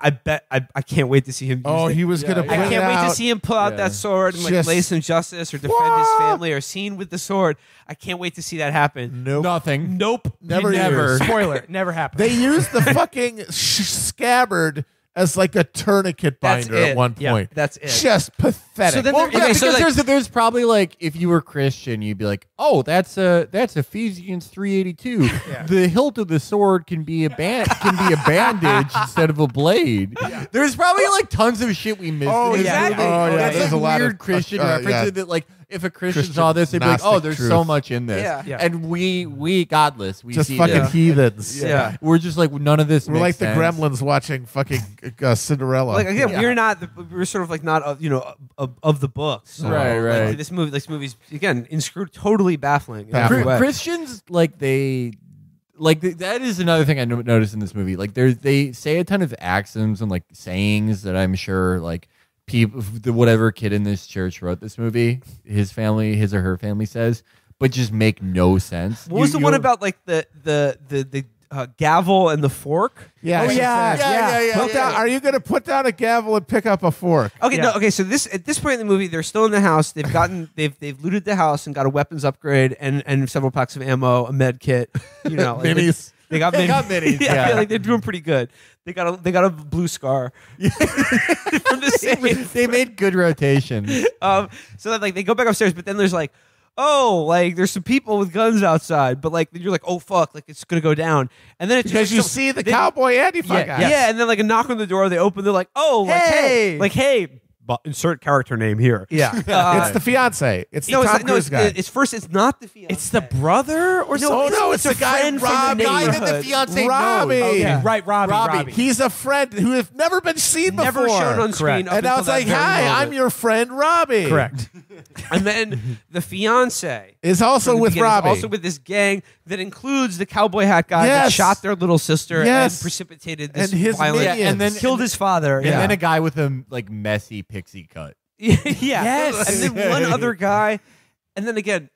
I bet I can't wait to see him. Use
Oh,
it.
he was going to
I
bring it
can't wait to
out.
see him pull out
Yeah.
that sword and like
Just-
lay some justice or defend his family or scene with the sword. I can't wait to see that happen.
Nope.
Nothing.
Nope,
Never
Never.
used.
Spoiler, never happened.
They used the fucking scabbard as like a tourniquet
That's
binder at
it.
one
Yeah,
point.
that's it.
Just pathetic.
So then
Well,
there-
yeah,
okay, so
because
like-
there's probably like if you were Christian, you'd be like, oh, that's Ephesians 3:82. The hilt of the sword can be a bandage instead of a blade. There's probably like tons of shit we missed.
Oh,
in this
yeah.
movie.
Oh, yeah.
That's
There's
like
a lot
weird
of
Christian
yeah.
references that like if a Christian
Christian
saw this, they'd be like, oh,
Gnostic
there's
truth.
so much in this.
Yeah.
Yeah.
And we godless. We
just
see
fucking
this.
heathens.
Yeah.
We're just like none of this.
We're
makes
like the
sense.
gremlins watching fucking Cinderella.
Like again,
Yeah.
we're sort of like not of the books. So,
Right,
like,
right.
this movie's again totally baffling. in
Baffling.
every way.
Christians that is another thing I noticed in this movie. Like they say a ton of axioms and like sayings that I'm sure like people, whatever kid in this church wrote this movie, his or her family says, but just make no sense.
What was the one about like the gavel and the fork?
yeah,
Oh,
she
yeah,
said,
yeah.
Put down, are you going to put down a gavel and pick up a fork?
Okay,
Yeah.
no, okay. So at this point in the movie, they're still in the house. They've they've looted the house and got a weapons upgrade and several packs of ammo, a med kit. You know, like,
Minis.
They got
They got minis,
yeah,
yeah.
like they're doing pretty good. They got a blue scar from the same.
They made good rotations.
So that, like they go back upstairs, but then there's like oh, like there's some people with guns outside, but like you're like, oh fuck, like it's gonna go down, and then it's
Because you see the cowboy Antifa guy.
yeah, and then like a knock on the door, they open, they're like, oh,
Hey!
like hey, but insert character name here.
Yeah.
It's the fiance. It's the Tom Cruise guy.
It's first. It's not the fiance.
It's the brother or something?
no, it's the guy
friend from the
Robbie.
guy that the
neighborhood.
fiance
Robbie.
knows.
Okay, right, Robbie.
He's a friend who has never been seen
Never
before.
shown on screen.
Correct.
up
And now
until
it's
that
like,
very
hi,
moment.
I'm your friend Robbie.
Correct.
And then the fiance
Is also
from the
with
beginning is
Robbie.
also with this gang that includes the cowboy hat guy that
Yes.
shot their little sister
Yes.
and precipitated this
And his
violent.
minions.
and then
killed his father.
And then a guy with a like messy pixie cut.
Yeah.
Yes.
And then one other guy. And then again,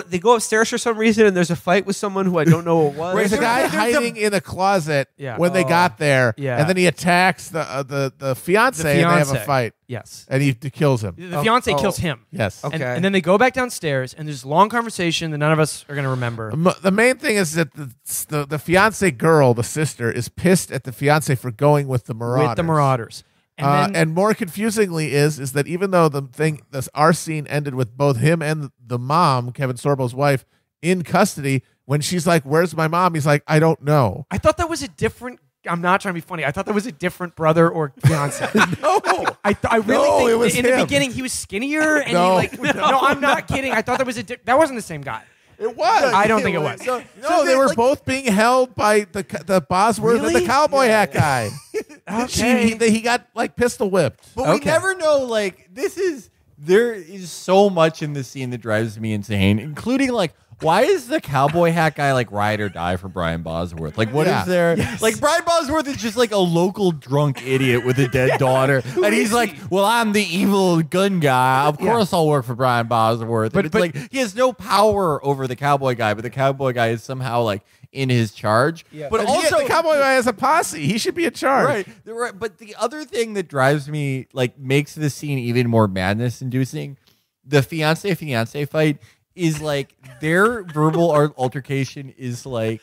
they go upstairs for some reason and there's a fight with someone who I don't know what was.
There's a guy
there's a-
hiding in a closet
Yeah.
when they got there,
Yeah.
and then he attacks the fiance, and they have a
fiance.
fight,
Yes.
and he kills him.
The fiance kills him.
Yes.
Okay.
And then they go back downstairs, and there's a long conversation that none of us are going to remember.
The main thing is that the fiance girl, the sister, is pissed at the fiance for going with the Marauders.
With the Marauders. And then,
And more confusingly is that even though our scene ended with both him and the mom, Kevin Sorbo's wife, in custody, when she's like, "Where's my mom?" He's like, "I don't know."
I thought that was a different. I'm not trying to be funny. I thought that was a different brother or fiance.
No.
I really
No,
think
it was
in
him.
the beginning he was skinnier and
No.
he like no, I'm not kidding. I thought that was that wasn't the same guy.
It was.
I don't think it was.
No, they were both being held by the Bosworth and the
Really?
cowboy hat guy.
Okay.
He got like pistol whipped.
But we
Okay.
never know, like, there is so much in this scene that drives me insane, including, like, why is the cowboy hat guy, like, ride or die for Brian Bosworth? Like, what is
Yeah.
there? Like, Brian Bosworth is just, like, a local drunk idiot with a dead daughter. And he's like, well, I'm the evil gun guy. Of course I'll work for Brian Bosworth. But it's like, he has no power over the cowboy guy, but the cowboy guy is somehow, like, in his charge. But also,
the cowboy guy has a posse. He should be in charge.
Right. But the other thing that drives me, like, makes this scene even more madness-inducing, the fiance fight is like their verbal altercation is like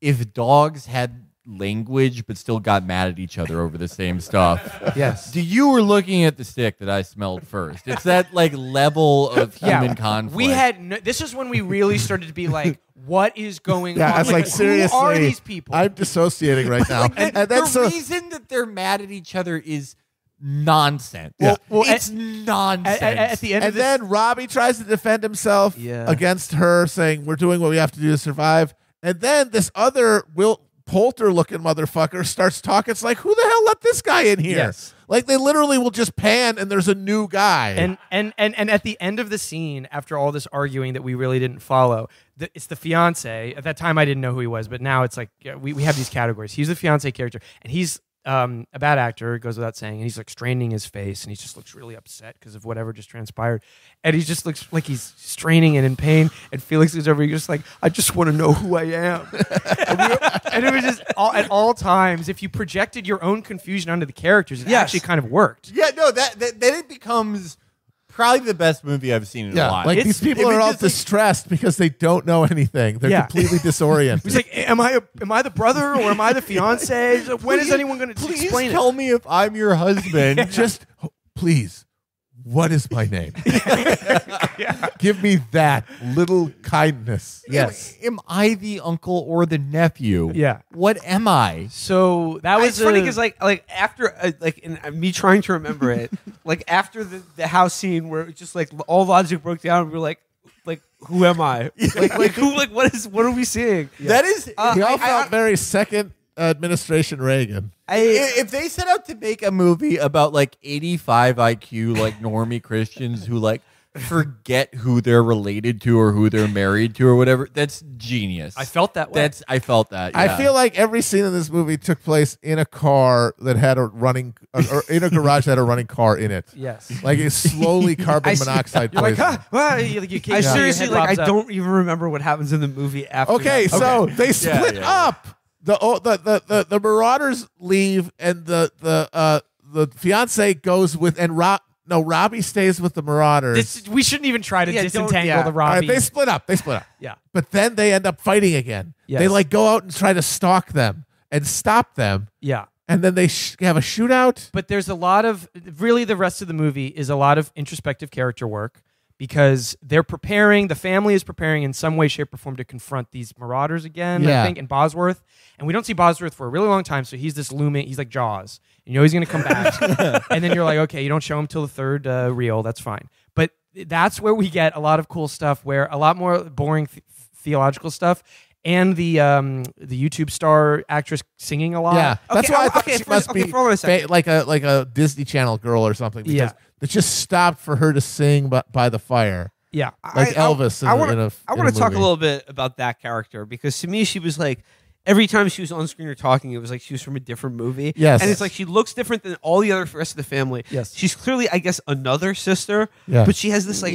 if dogs had language but still got mad at each other over the same stuff.
Yes.
You were looking at the stick that I smelled first. It's that like level of human conflict.
We had this is when we really started to be like, what is going
Yeah,
on?
I was like, seriously,
who are these people?
I'm dissociating right now.
and
and that's
the
so.
reason that they're mad at each other is nonsense.
Well,
it's nonsense.
at the end
And
of this,
then Robbie tries to defend himself
Yeah.
against her, saying, "We're doing what we have to do to survive." And then this other Will Poulter looking motherfucker starts talking. It's like, who the hell let this guy in here?
Yes.
Like they literally will just pan and there's a new guy.
and at the end of the scene, after all this arguing that we really didn't follow, it's the fiance. At that time, I didn't know who he was, but now it's like we have these categories. He's the fiance character, and he's a bad actor, it goes without saying, and he's like straining his face, and he just looks really upset because of whatever just transpired, and he just looks like he's straining and in pain. And Felix is over, he's just like, I just want to know who I am. and it was just at all times, if you projected your own confusion onto the characters, it actually kind of worked.
Yeah, no, that then it becomes probably the best movie I've seen in a while.
like these people are all distressed because they don't know anything. They're completely disoriented.
He's like, am I the brother or am I the fiance? He's like, when is anyone going to
Please
explain
tell me if I'm your husband.
Just please, what is my name? Give me that little kindness.
Yes.
Am I the uncle or the nephew?
Yeah.
What am I?
So that was
It's funny because like after like in me trying to remember it, like after the house scene where it just like all logic broke down, we were like who am I? like who what are we seeing?
That is.
He all
I-
felt very second administration Reagan.
If they set out to make a movie about like 85 IQ like normie Christians who like forget who they're related to or who they're married to or whatever, that's genius.
I felt that way.
I felt that.
I
yeah.
feel like every scene in this movie took place in a car that had a running, or in a garage that had a running car in it.
Yes.
Like it's slowly carbon monoxide
You're like,
poisoning.
huh? Well, you
I seriously like I don't even remember what happens in the movie after.
Okay,
that.
so they split
yeah.
up. The Marauders leave, and the fiance goes with, and Robbie stays with the Marauders.
we shouldn't even try to
Yeah,
disentangle the
All right,
Robbie.
they split up.
Yeah.
But then they end up fighting again.
Yes.
They like go out and try to stalk them and stop them,
Yeah.
and then they have a shootout.
But there's a lot of really the rest of the movie is a lot of introspective character work because they're preparing. The family is preparing in some way, shape, or form to confront these marauders again. I think in Bosworth, and we don't see Bosworth for a really long time. So he's this looming. He's like Jaws. You know he's going to come back, and then you're like, okay, you don't show him till the third reel. That's fine. But that's where we get a lot of cool stuff, where a lot more boring theological stuff. And the YouTube star actress singing a lot.
Yeah, that's why I thought she must be
hold on a second.
like a Disney Channel girl or something. Because it just stopped for her to sing by the fire.
Yeah,
like Elvis.
I want to talk a little bit about that character, because to me she was like, every time she was on screen or talking, it was like she was from a different movie.
Yes.
And it's like she looks different than all the other rest of the family.
Yes.
She's clearly, I guess, another sister.
Yeah.
But she has this like,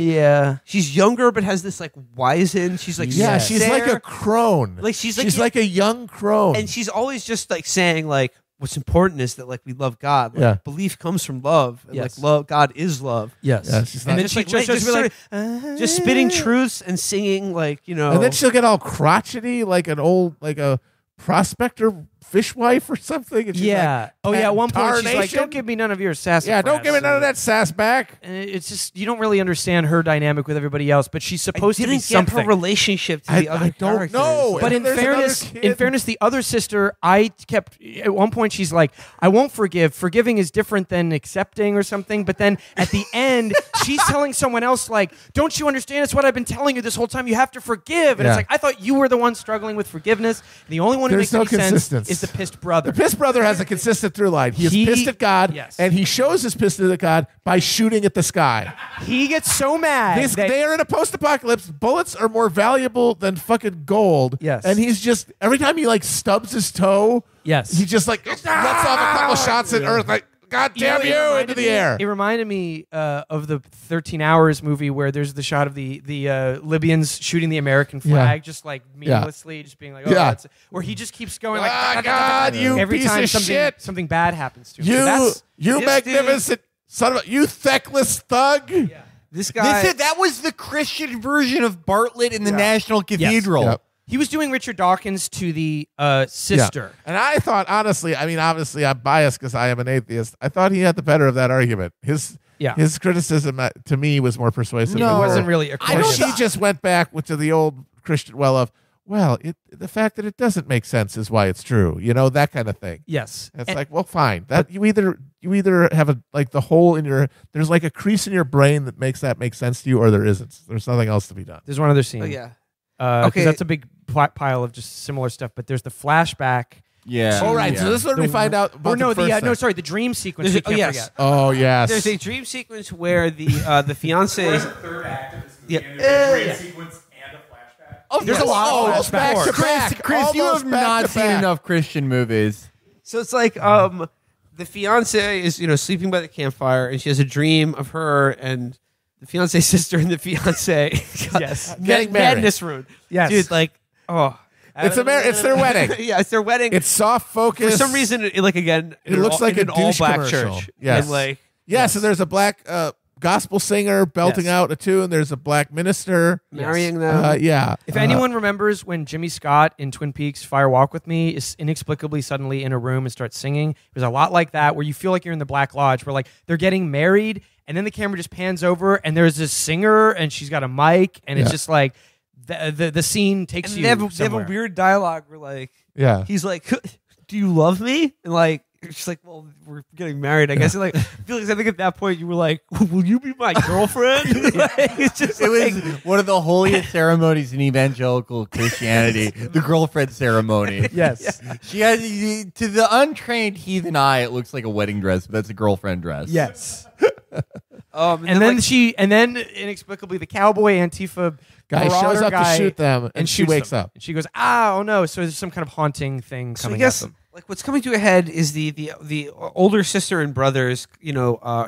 she's younger, but has this like wizened. She's like,
yeah, she's like a crone.
Like she's
like a young crone.
And she's always just like saying like, what's important is that like we love God. Like,
Yeah.
belief comes from love. And
Yes.
like love, God is love.
yes.
Yeah, she's
And
not-
then she just spitting truths and singing like, you know.
and then she'll get all crotchety, like a prospector fishwife or something. And she's
Yeah.
like,
At one point she's like,
"Tarnation?"
"Don't give me none of your sassafras."
Yeah, don't give me none of that sass back.
And it's just you don't really understand her dynamic with everybody else, but she's supposed to be
didn't get
something.
her relationship to the other
I don't
characters.
know.
Like,
But
And
in
there's another
fairness,
kid.
the other sister, I kept at one point she's like, "I won't forgive. Forgiving is different than accepting or something." But then at the end, she's telling someone else like, "Don't you understand? It's what I've been telling you this whole time. You have to forgive." And
Yeah.
it's like I thought you were the one struggling with forgiveness. The only one who
There's
makes
no
any sense
consistency.
is the pissed brother.
The pissed brother has a consistent through line. He is pissed at God,
Yes.
and he shows his pissed at God by shooting at the sky.
He gets so mad. that-
They are in a post-apocalypse. Bullets are more valuable than fucking gold.
Yes.
And he's just, every time he like stubs his toe,
Yes.
he just like lets off a couple shots at Earth, like, God damn
know, it
you,
reminded
into the
me-
air.
It reminded me of the 13 Hours movie where there's the shot of the Libyans shooting the American flag, just like meaninglessly, just being like, oh,
Yeah.
that's, where he just keeps going like,
Ah, God, you
every
piece
time
of shit.
something bad happens to him. So that's,
You
this
magnificent son of a, you feckless thug.
this guy.
That was the Christian version of Bartlett in the National Cathedral.
Yep.
he was doing Richard Dawkins to the sister.
And I thought, honestly, I mean, obviously I'm biased because I am an atheist. I thought he had the better of that argument. His criticism to me was more persuasive.
No.
than
It
her.
wasn't really a
Where
question.
she just went back to the old Christian well of, well, the fact that it doesn't make sense is why it's true. You know, that kind of thing.
Yes.
It's like, well, fine. That you either have a like the hole in your there's like a crease in your brain that makes that make sense to you, or there isn't. There's nothing else to be done.
There's one other scene.
Oh yeah.
Okay. That's a big pile of just similar stuff, but there's the flashback.
Yeah.
All right,
Yeah.
so this is when we find out about
The dream sequence. We can't forget.
Oh yes.
There's a dream sequence where the fiance.
Third act of this movie,
Yeah.
and there's a dream sequence and a flashback.
Oh,
There's a lot of
almost back to
Chris,
back.
you
Almost
have
back
not
to
seen
back.
enough Christian movies.
So it's like the fiance is sleeping by the campfire, and she has a dream of her and the fiance's sister and the fiance.
Yes.
Getting married.
Madness room.
Yes.
Dude, like
It's their wedding.
yeah, it's their wedding.
It's soft focus.
For some reason, it
looks like
an
a
all
douche
black
commercial.
church.
Yes.
And like
Yes, and there's a black gospel singer belting
Yes.
out a tune. There's a black minister.
marrying them.
Yeah.
If anyone remembers when Jimmy Scott in Twin Peaks Fire Walk with Me is inexplicably suddenly in a room and starts singing, it was a lot like that where you feel like you're in the Black Lodge where like they're getting married and then the camera just pans over and there's this singer and she's got a mic and it's just like the scene takes
And
you
they have a
somewhere.
weird dialogue where like
Yeah.
he's like, "Do you love me?" And like she's like, "Well, we're getting married, I guess." And like Felix, I think at that point you were like, "Will you be my girlfriend?" Like, it's just
It
like,
was one of the holiest ceremonies in evangelical Christianity, the girlfriend ceremony.
Yes.
She has, to the untrained heathen eye, it looks like a wedding dress, but that's a girlfriend dress.
Yes.
and
And then inexplicably the cowboy Antifa
Guy shows
marauder
up
guy
to shoot them, and she
shoots
wakes
them.
up.
And she goes, oh no. So there's some kind of haunting thing
So I
coming
guess
at them.
like what's coming to a head is the older sister and brothers.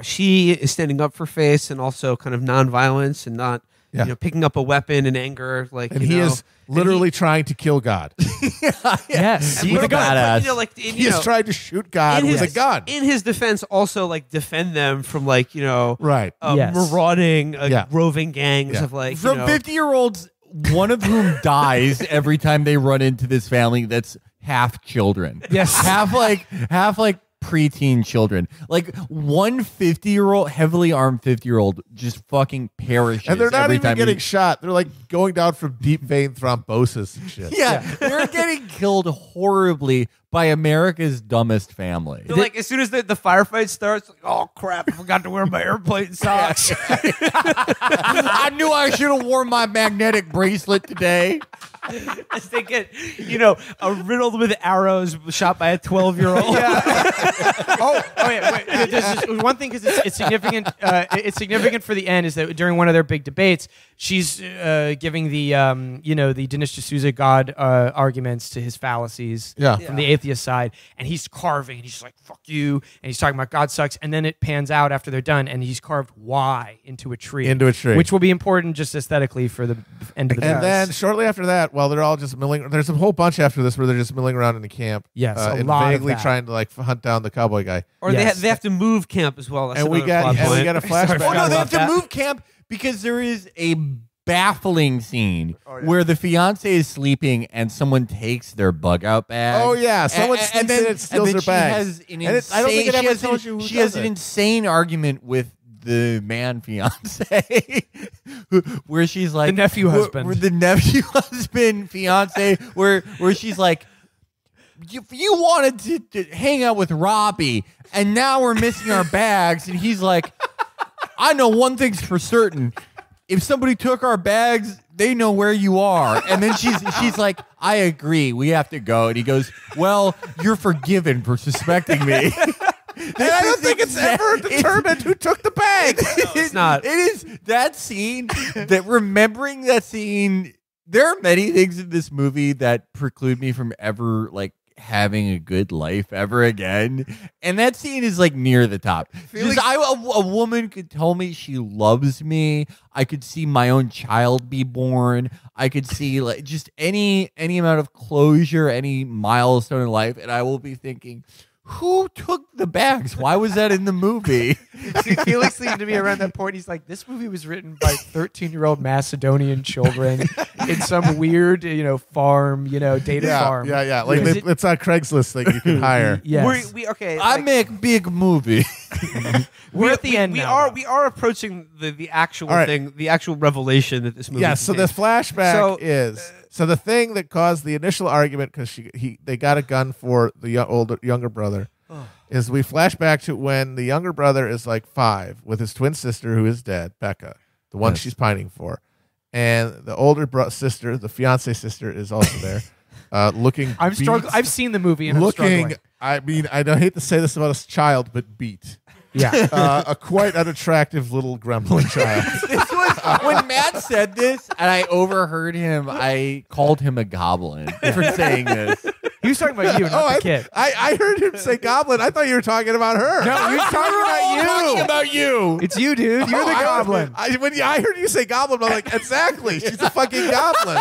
She is standing up for faith and also kind of nonviolence and not picking up a weapon in anger. Like
And he is literally trying to kill God.
Yes.
He's
But-
a badass.
but,
He is trying to shoot God
in
with
his,
a gun.
In his defense, also like defend them from like
Right.
Yes.
marauding
Yeah.
roving gangs
Yeah.
of like
From 50-year-olds, one of whom dies every time they run into this family that's half children.
Yes.
half like preteen children. Like one 50-year-old, heavily armed 50-year-old just fucking perishes.
And they're not
every
even
time
getting shot. They're like going down from deep vein thrombosis and shit.
Yeah, they're getting killed horribly by America's dumbest family.
So, like, as soon as the firefight starts, like, oh crap, I forgot to wear my airplane socks.
I knew I should have worn my magnetic bracelet today.
As they get, riddled with arrows, shot by a 12-year-old.
Wait. There's just one thing because it's significant. It's significant for the end is that during one of their big debates, she's giving the the Dinesh D'Souza God arguments to his fallacies from the atheist side, and he's carving, and he's like "fuck you," and he's talking about God sucks, and then it pans out after they're done, and he's carved Y into a tree, which will be important just aesthetically for the end of the.
And then shortly after that, while they're all just milling, there's a whole bunch after this where they're just milling around in the camp,
a
and
lot of
vaguely
that.
trying to like hunt down the cowboy guy.
Or they have to move camp as well. That's
And we
another
got
plot point.
a flashback.
Oh no, they have to
that.
move camp because there is a baffling scene where the fiance is sleeping and someone takes their bug out bag.
Oh yeah, someone sneaks in and steals their bag.
I
don't think it ever tells you who
she has
does
an
it.
insane argument with the man fiance where she's like
The nephew husband.
the nephew husband fiance where she's like you wanted to hang out with Robbie and now we're missing our bags, and he's like, I know one thing's for certain, if somebody took our bags they know where you are. And then she's like, I agree, we have to go. And he goes, well, you're forgiven for suspecting me.
And I don't think it's ever determined who took the bag.
It's not.
It is that scene, that remembering that scene, there are many things in this movie that preclude me from ever like having a good life ever again. And that scene is like near the top. Just, a woman could tell me she loves me. I could see my own child be born. I could see like just any amount of closure, any milestone in life, and I will be thinking, who took the bags? Why was that in the movie?
Felix seemed to be around that point. He's like, this movie was written by 13-year-old Macedonian children in some weird, farm, data farm.
Yeah. Like it's a Craigslist that you can hire.
Yes.
I make big movie.
We're at the end now.
We are approaching the actual
All right.
thing, the actual revelation that this movie.
Yeah, so the
contains.
flashback is the thing that caused the initial argument because they got a gun for the younger brother is we flash back to when the younger brother is like 5 with his twin sister who is dead, Becca, the one she's pining for, and the older sister, the fiance sister, is also there, looking.
I'm struggling. I've seen the movie and I'm struggling.
I mean, I don't hate to say this about a child, but beat.
Yeah.
A quite unattractive little gremlin child.
This was when Matt said this, and I overheard him. I called him a goblin for saying this.
He was talking about you, not the kid.
I heard him say goblin. I thought you were talking about her.
No, he was talking about you.
Talking about you.
It's you, dude. You're the goblin.
When I heard you say goblin, I'm like, exactly. She's a fucking goblin.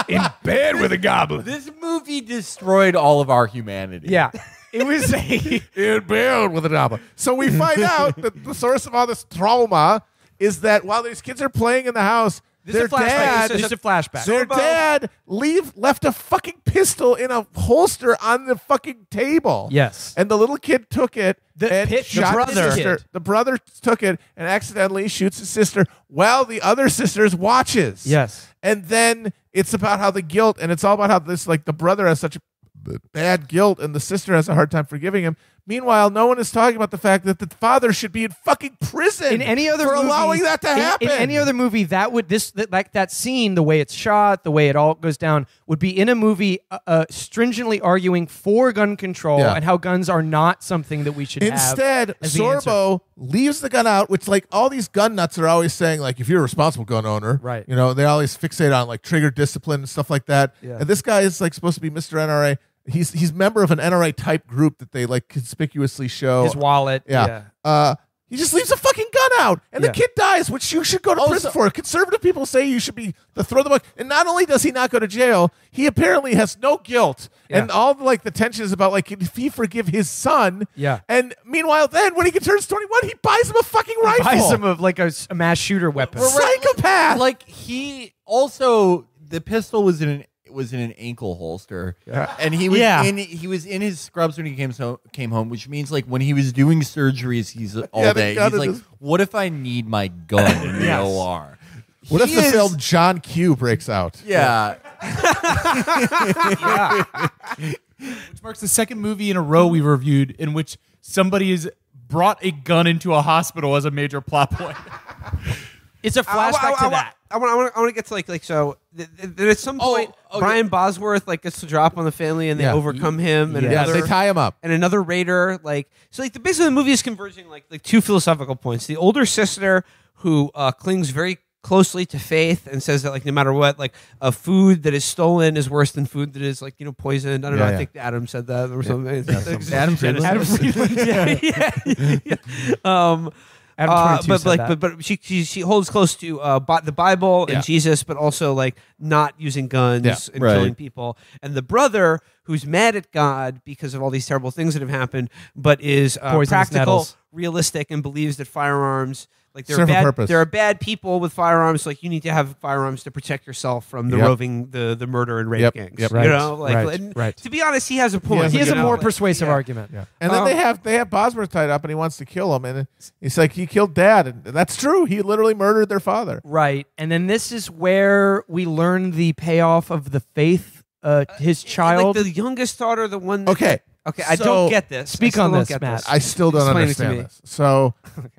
In bed with a goblin.
This movie destroyed all of our humanity.
Yeah. It was
In bed with a goblin. So we find out that the source of all this trauma is that while these kids are playing in the house, their dad,
This is a flashback.
their dad left a fucking pistol in a holster on the fucking table.
Yes.
And the little kid took it and
the
shot
brother.
the sister. The brother took it and accidentally shoots his sister while the other sister watches.
Yes.
And then it's about how the guilt, and it's all about how this, like, the brother has such bad guilt and the sister has a hard time forgiving him. Meanwhile, no one is talking about the fact that the father should be in fucking prison
In any other
for
movie,
allowing that to happen.
In any other movie, that scene, the way it's shot, the way it all goes down, would be in a movie stringently arguing for gun control and how guns are not something that we should have.
Instead,
as the answer.
Sorbo leaves the gun out, which, like, all these gun nuts are always saying, like, if you're a responsible gun owner,
Right.
they always fixate on, like, trigger discipline and stuff like that.
Yeah.
And this guy is, like, supposed to be Mr. NRA. He's member of an NRA type group that they, like, conspicuously show.
His wallet.
Yeah. He just leaves a fucking gun out, and the kid dies, which you should go to prison for. Conservative people say you should be throw the book. And not only does he not go to jail, he apparently has no guilt.
Yeah.
And all the tension is about, like, if he forgive his son.
Yeah.
And meanwhile, then when he turns 21, he buys him a fucking rifle.
Buys him like a mass shooter weapon.
Psychopath.
Like he also, the pistol was in was in an ankle holster, and he was he was in his scrubs when he came home, which means like when he was doing surgeries, he's all day. He's like, what if I need my gun in the OR?
What if the film John Q breaks out?
Yeah.
Which marks the second movie in a row we reviewed in which somebody has brought a gun into a hospital as a major plot point.
It's a flashback to that.
I want to get to like so. Then at some point, Brian Bosworth like gets to drop on the family, and they overcome him, and
they tie him up,
and another raider. Like so, like basically the movie is converging like two philosophical points. The older sister who clings very closely to faith and says that like no matter what, like a food that is stolen is worse than food that is like poisoned. I don't know. I think Adam said that or something.
Adam Friedland.
Adam Friedland. yeah. But she holds close to the Bible and Jesus, but also like not using guns and killing people. And the brother who's mad at God because of all these terrible things that have happened, but is practical, realistic, and believes that firearms. Like there are bad people with firearms. Like you need to have firearms to protect yourself from the roving, the murder and rape gangs.
Yep.
You know, like to be honest, he has a point.
He has a more persuasive argument.
Yeah. And then they have Bosworth tied up, and he wants to kill him, and he's like, he killed Dad, and that's true. He literally murdered their father.
Right, and then this is where we learn the payoff of the faith. His child,
like the youngest daughter, the one.
Okay,
I don't get this.
Speak on this, Matt.
I still don't understand this. So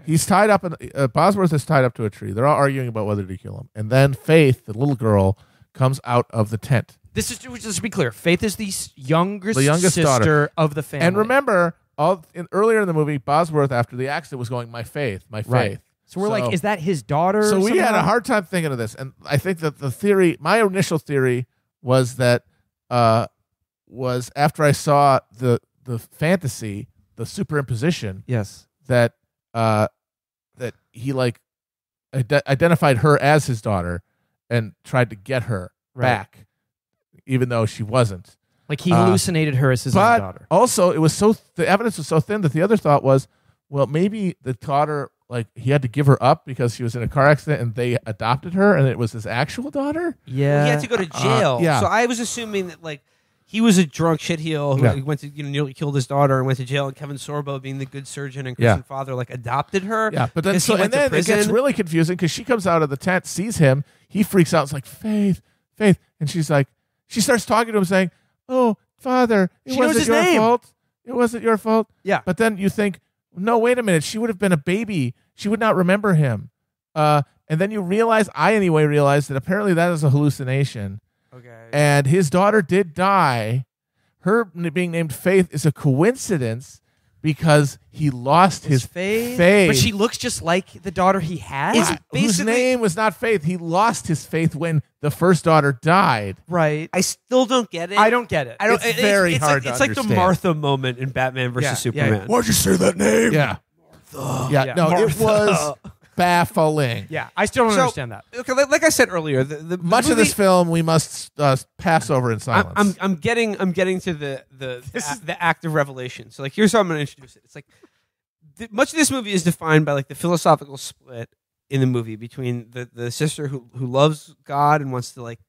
he's tied up, Bosworth is tied up to a tree. They're all arguing about whether to kill him. And then Faith, the little girl, comes out of the tent.
This is just to be clear. Faith is the youngest sister
daughter
of the family.
And remember, earlier in the movie, Bosworth, after the accident, was going, "My faith, my faith."
Right. So we're like, is that his daughter?
So we had a hard time thinking of this, and I think that the theory, my initial theory, was that was after I saw the fantasy, the superimposition.
Yes.
That that he like identified her as his daughter and tried to get her back, even though she wasn't.
Like he hallucinated her as his own daughter.
Also, it was the evidence was so thin that the other thought was, well, maybe the daughter, like he had to give her up because she was in a car accident and they adopted her and it was his actual daughter.
Yeah.
He had to go to jail. So I was assuming that like he was a drunk shitheel who went to nearly killed his daughter and went to jail. And Kevin Sorbo, being the good surgeon and Christian father, like adopted her.
Yeah, but then and then it gets really confusing because she comes out of the tent, sees him, he freaks out. It's like Faith, and she's like, she starts talking to him, saying, "Oh, Father, it wasn't your fault. It wasn't your fault."
Yeah,
but then you think, no, wait a minute. She would have been a baby. She would not remember him. And then you realize, I anyway realized that apparently that is a hallucination.
Okay.
And his daughter did die. Her being named Faith is a coincidence because he lost his faith.
But she looks just like the daughter he had.
Whose name was not Faith. He lost his faith when the first daughter died.
Right.
I still don't get it.
I don't get it.
It's very hard to understand.
It's like the Martha moment in Batman versus Superman.
Why'd you say that name? Yeah. Martha. Yeah. No,
Martha.
It was baffling.
Yeah, I still don't understand that.
Okay, like I said earlier, the
much
movie,
of this film we must pass over in silence.
I'm getting to the act of revelation. So like here's how I'm going to introduce it. It's like much of this movie is defined by like the philosophical split in the movie between the sister who loves God and wants to like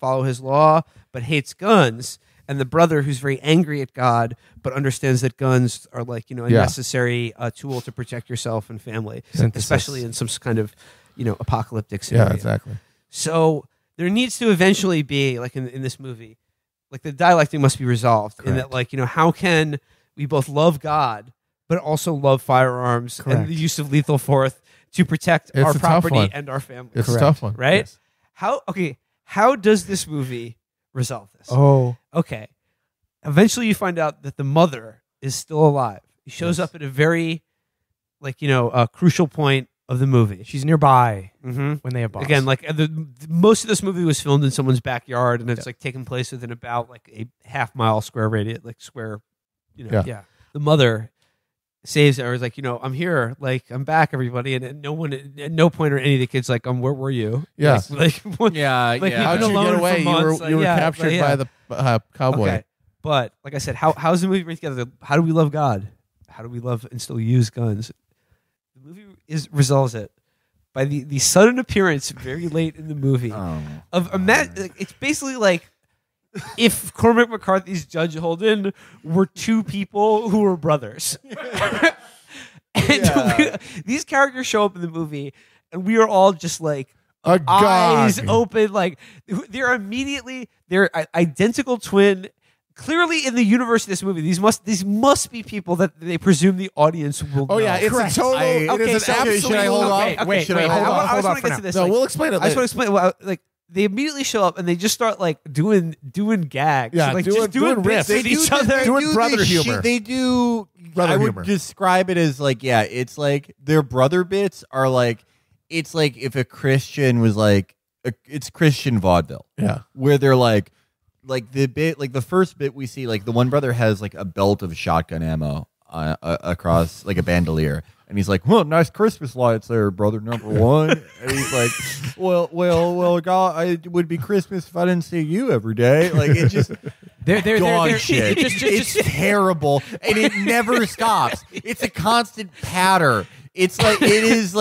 follow His law but hates guns, and the brother who's very angry at God but understands that guns are like a necessary tool to protect yourself and family, especially in some kind of apocalyptic scenario.
Yeah, exactly.
So there needs to eventually be like in this movie, like the dialectic must be resolved. Correct. In that like how can we both love God but also love firearms and the use of lethal force to protect our property and our family.
It's a tough one,
right? Yes. How does this movie resolve this?
Oh,
okay. Eventually, you find out that the mother is still alive. She shows up at a very, a crucial point of the movie.
She's nearby when they have bombs.
Again, like most of this movie was filmed in someone's backyard, and it's like taking place within about like a half-mile square radius, The mother saves her. Is like, I'm here, like I'm back, everybody, and at no point are any of the kids like, where were you?
Yeah,
like
how'd you get away? You were captured by the cowboy.
Okay. But like I said, how's the movie bring together? How do we love God? How do we love and still use guns? The movie resolves it by the sudden appearance very late in the movie of a it's basically like if Cormac McCarthy's Judge Holden were two people who were brothers. And these characters show up in the movie, and we are all just like eyes open. Like they're identical twin. Clearly, in the universe of this movie, these must be people that they presume the audience will.
Oh
know.
yeah, it's
Correct.
a total. It is an absolute.
Should I hold off?
Wait,
Should I hold
I
off?
just
Hold
want
on
to
for
get to this.
No,
like,
we'll explain it.
I just
Later.
want to explain. Well, like they immediately show up and they just start like doing gags.
Yeah,
like
doing
just doing
riffs.
bits with
They
each
do
other.
doing brother humor.
They do.
Brother
I would
humor.
describe it as like, yeah, it's like their brother bits are like, it's like if a Christian was like, it's Christian vaudeville.
Yeah.
Where they're like the bit, like the first bit we see, like the one brother has like a belt of shotgun ammo across like a bandolier. And he's like, well, nice Christmas lights there, brother number one. And he's like, well, God, it would be Christmas if I didn't see you every day. Like, it just dog shit. It's terrible, and it never stops. It's a constant patter. It's like it is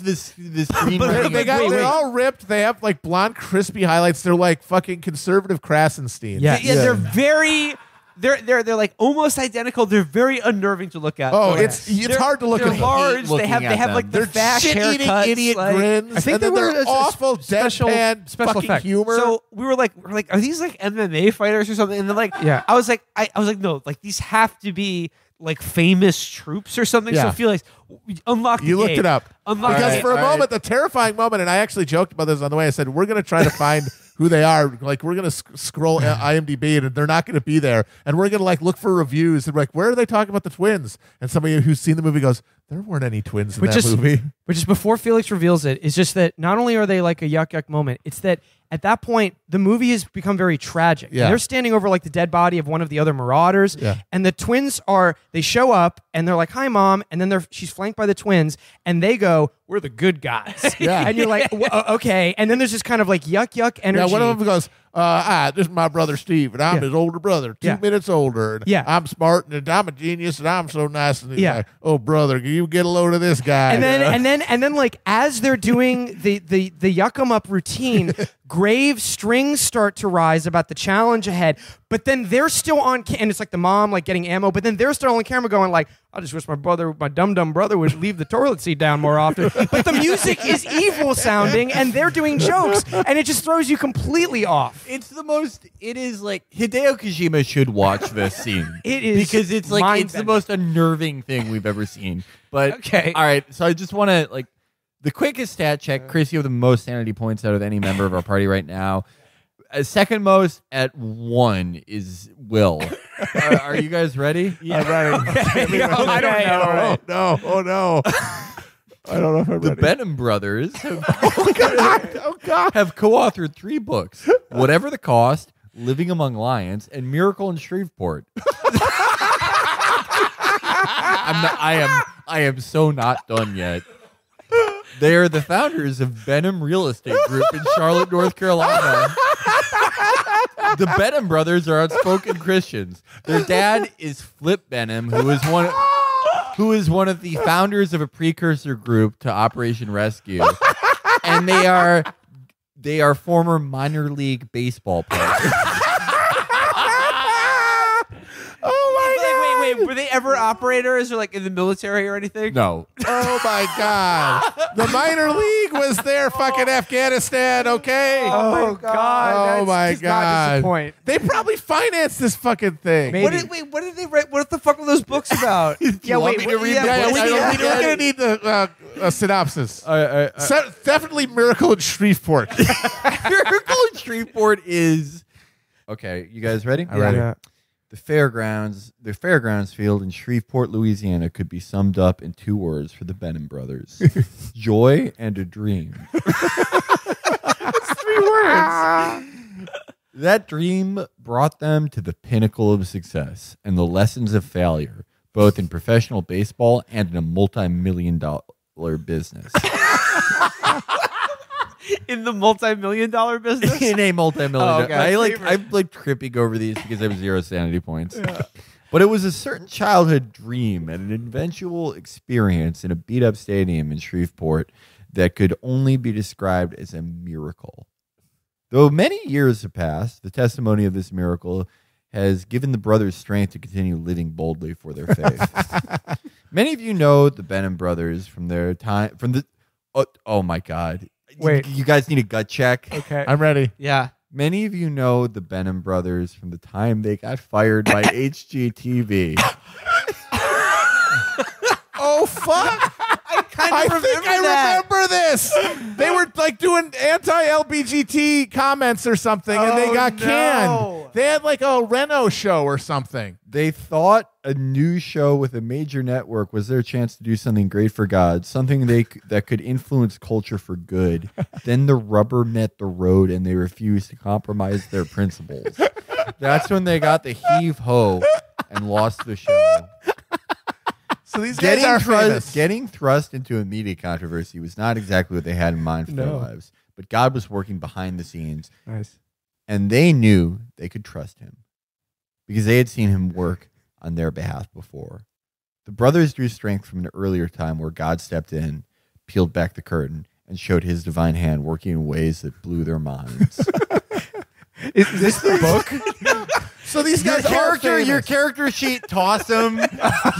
this green.
They're all ripped. They have like blonde, crispy highlights. They're like fucking conservative Krasenstein.
Yeah, they're very. They're like almost identical. They're very unnerving to look at.
Oh, it's hard to look
they're
at.
large. They have like the
They're
fast
shit-eating
haircuts.
idiot
like,
grins.
I think
and
they
then
were
they're
a
awful
special
fucking
effect.
humor.
So we were like, are these like MMA fighters or something? And then like,
Yeah.
I was like, no, like these have to be like famous troops or something.
Yeah.
So Felix, unlock.
You looked it up.
Unlock
Because
the
for a
gate.
moment, the terrifying moment, and I actually joked about this on the way. I said, we're going to try to find who they are. Like, we're going to scroll IMDb, and they're not going to be there. And we're going to like look for reviews. And like, where are they talking about the twins? And somebody who's seen the movie goes, there weren't any twins in that movie.
Which is before Felix reveals it, is just that not only are they like a yuck moment, it's that at that point, the movie has become very tragic.
Yeah.
And they're standing over like the dead body of one of the other marauders.
Yeah.
And the twins they show up and they're like, hi, Mom. And then she's flanked by the twins and they go, we're the good guys.
Yeah.
And you're like, okay. And then there's this kind of like yuck energy.
Yeah, one of them goes, this is my brother Steve, and I'm his older brother, 2 minutes older. And
Yeah.
I'm smart, and I'm a genius, and I'm so nice. And he's
Yeah.
like, oh, brother, can you get a load of this guy?
And then like as they're doing the yuck 'em up routine, grave strings start to rise about the challenge ahead. But then they're still on, and it's like the mom like getting ammo. But then they're still on camera going like, I just wish my dumb brother would leave the toilet seat down more often. But the music is evil sounding, and they're doing jokes, and it just throws you completely off.
It is like Hideo Kojima should watch this scene.
It is
because it's like it's the
mind-bending.
most unnerving thing we've ever seen. But
Okay.
all right. So I just want to like the quickest stat check. Chris, you have the most sanity points out of any member of our party right now. Second most at 1 is Will. Are you guys ready?
Yeah, right.
I don't know.
Oh no. I don't know if I'm
The
ready.
Benham brothers have
Oh God.
have co-authored 3 books: Whatever the Cost, Living Among Lions, and Miracle in Shreveport. I am so not done yet. They are the founders of Benham Real Estate Group in Charlotte, North Carolina. The Benham brothers are outspoken Christians. Their dad is Flip Benham, who is one of the founders of a precursor group to Operation Rescue. And they are former minor league baseball players.
Wait, were they ever operators or like in the military or anything?
No.
Oh my God. The minor league was there, fucking Afghanistan. Okay.
Oh God!
Oh my
Does not
God.
disappoint.
They probably financed this fucking thing.
Maybe.
What did they write? What the fuck were those books about?
Yeah,
want
wait.
me to read the
Yeah,
book?
we're gonna need the synopsis. Definitely Miracle in Shreveport.
Miracle in Shreveport is okay. You guys ready?
I'm ready.
The fairgrounds field in Shreveport, Louisiana, could be summed up in 2 words for the Benham brothers: joy and a dream.
3 words.
That dream brought them to the pinnacle of success and the lessons of failure, both in professional baseball and in a multi-million-dollar business.
In the multi-million-dollar business?
In a multi-million.
Oh, okay.
I'm like tripping over these because I have 0 sanity points. But it was a certain childhood dream and an eventual experience in a beat-up stadium in Shreveport that could only be described as a miracle. Though many years have passed, the testimony of this miracle has given the brothers strength to continue living boldly for their faith. Many of you know the Benham brothers from their time from the. Oh my God!
Wait.
you guys need a gut check.
Okay.
I'm ready.
Yeah.
Many of you know the Benham brothers from the time they got fired by HGTV.
Oh fuck! I think I remember this. They were like doing anti-LGBT comments or something, and they got canned. They had like a Reno show or something.
They thought a new show with a major network was their chance to do something great for God, something that could influence culture for good. Then the rubber met the road, and they refused to compromise their principles. That's when they got the heave-ho and lost the show.
So these guys are famous.
Getting thrust into a media controversy was not exactly what they had in mind for their lives, but God was working behind the scenes.
Nice.
And they knew they could trust him because they had seen him work on their behalf before. The brothers drew strength from an earlier time where God stepped in, peeled back the curtain, and showed his divine hand working in ways that blew their minds.
Is this the book?
So these guys are famous.
Your character sheet, toss them.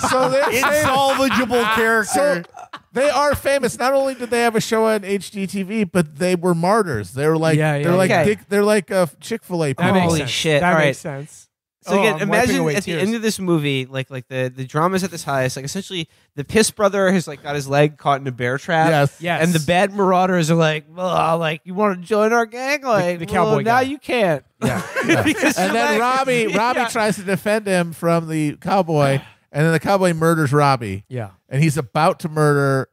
So they're
Insolvageable character.
So they are famous. Not only did they have a show on HGTV, but they were martyrs. They were like they're like Chick-fil-A people.
That makes
Holy
sense.
shit.
That
All right.
makes sense.
So again,
I'm wiping
imagine
away
at the
tears.
end of this movie, like the drama's at its highest. Like essentially, the piss brother has like got his leg caught in a bear trap.
Yes.
Yes.
And the bad marauders are like, well, like you want to join our gang? Like
the cowboy
well, now
guy.
you can't.
Yeah.
Because
And then Robbie tries to defend him from the cowboy, and then the cowboy murders Robbie.
Yeah.
And he's about to murder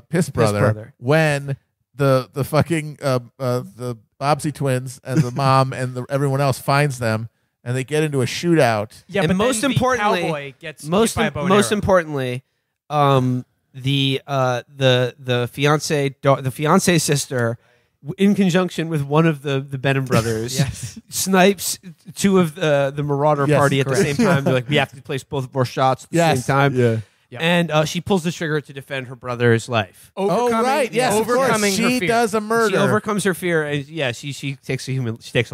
Piss Brother when the fucking the Bobbsey twins and the mom and everyone else finds them, and they get into a shootout.
Yeah,
And
but
most
then the
importantly-
cowboy gets
most
hit by a bow and
most
arrow.
importantly, the fiance's sister, in conjunction with one of the Benham brothers,
Yes.
snipes two of the marauder
Yes,
party at
correct.
the same time. They're like, we have to place both of our shots at the
Yes.
same time.
Yeah.
Yep.
And she pulls the trigger to defend her brother's life.
Oh right, yes, of course.
overcoming her
She
fear.
does a murder.
She overcomes her fear, and yeah, she takes a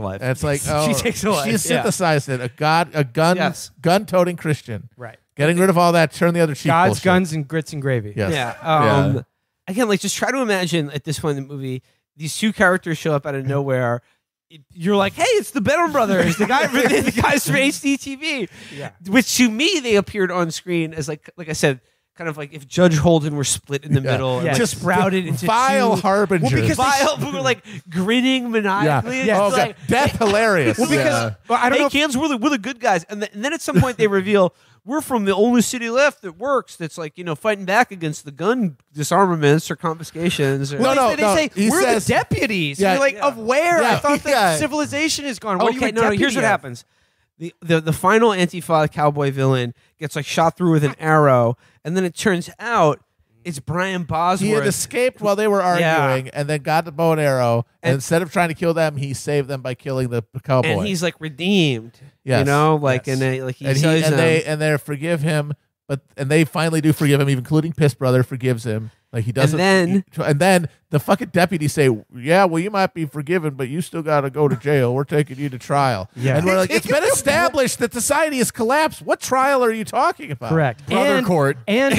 life.
And it's like,
she takes a life.
She
yeah.
synthesized it. A gun,
Yes.
gun-toting Christian.
Right.
Getting rid of all that, turn the other cheek.
God's
bullshit.
guns and grits and gravy.
Yes.
Yeah. Again, like just try to imagine at this point in the movie, these two characters show up out of nowhere. You're like, hey, it's the Benham brothers, the guys from HDTV.
Yeah.
Which to me, they appeared on screen as like I said, kind of like if Judge Holden were split in the middle, and
Yeah.
like
Just
sprouted into
vile
two
harbingers.
Well, because
vile, who were like grinning maniacally.
Yeah.
It's
Oh,
like,
God. Death hilarious.
Well, because
Yeah.
well, I don't
hey,
know.
kids, we're the good guys. And then at some point they reveal we're from the only city left that works. That's like fighting back against the gun disarmaments or confiscations. Or,
No,
They say
he
we're
says-
the deputies.
Yeah.
You're like, of where?
Yeah.
I thought that
Yeah.
civilization is gone. What are you
okay,
a
no,
deputy
here's what
of?
happens. The final Antifa cowboy villain gets like shot through with an arrow, and then it turns out it's Brian Bosworth.
He had escaped while they were arguing, and then got the bow and arrow. And instead of trying to kill them, he saved them by killing the cowboy.
and he's like redeemed.
Yes.
Like
Yes.
and like he
and
says,
they forgive him, and they finally do forgive him, even including Piss Brother forgives him. Like he doesn't.
And
then the fucking deputies say, "Yeah, well, you might be forgiven, but you still got to go to jail. We're taking you to trial."
Yeah.
And we're like, "It's been established that society has collapsed. What trial are you talking about?"
Correct.
Brother court.
And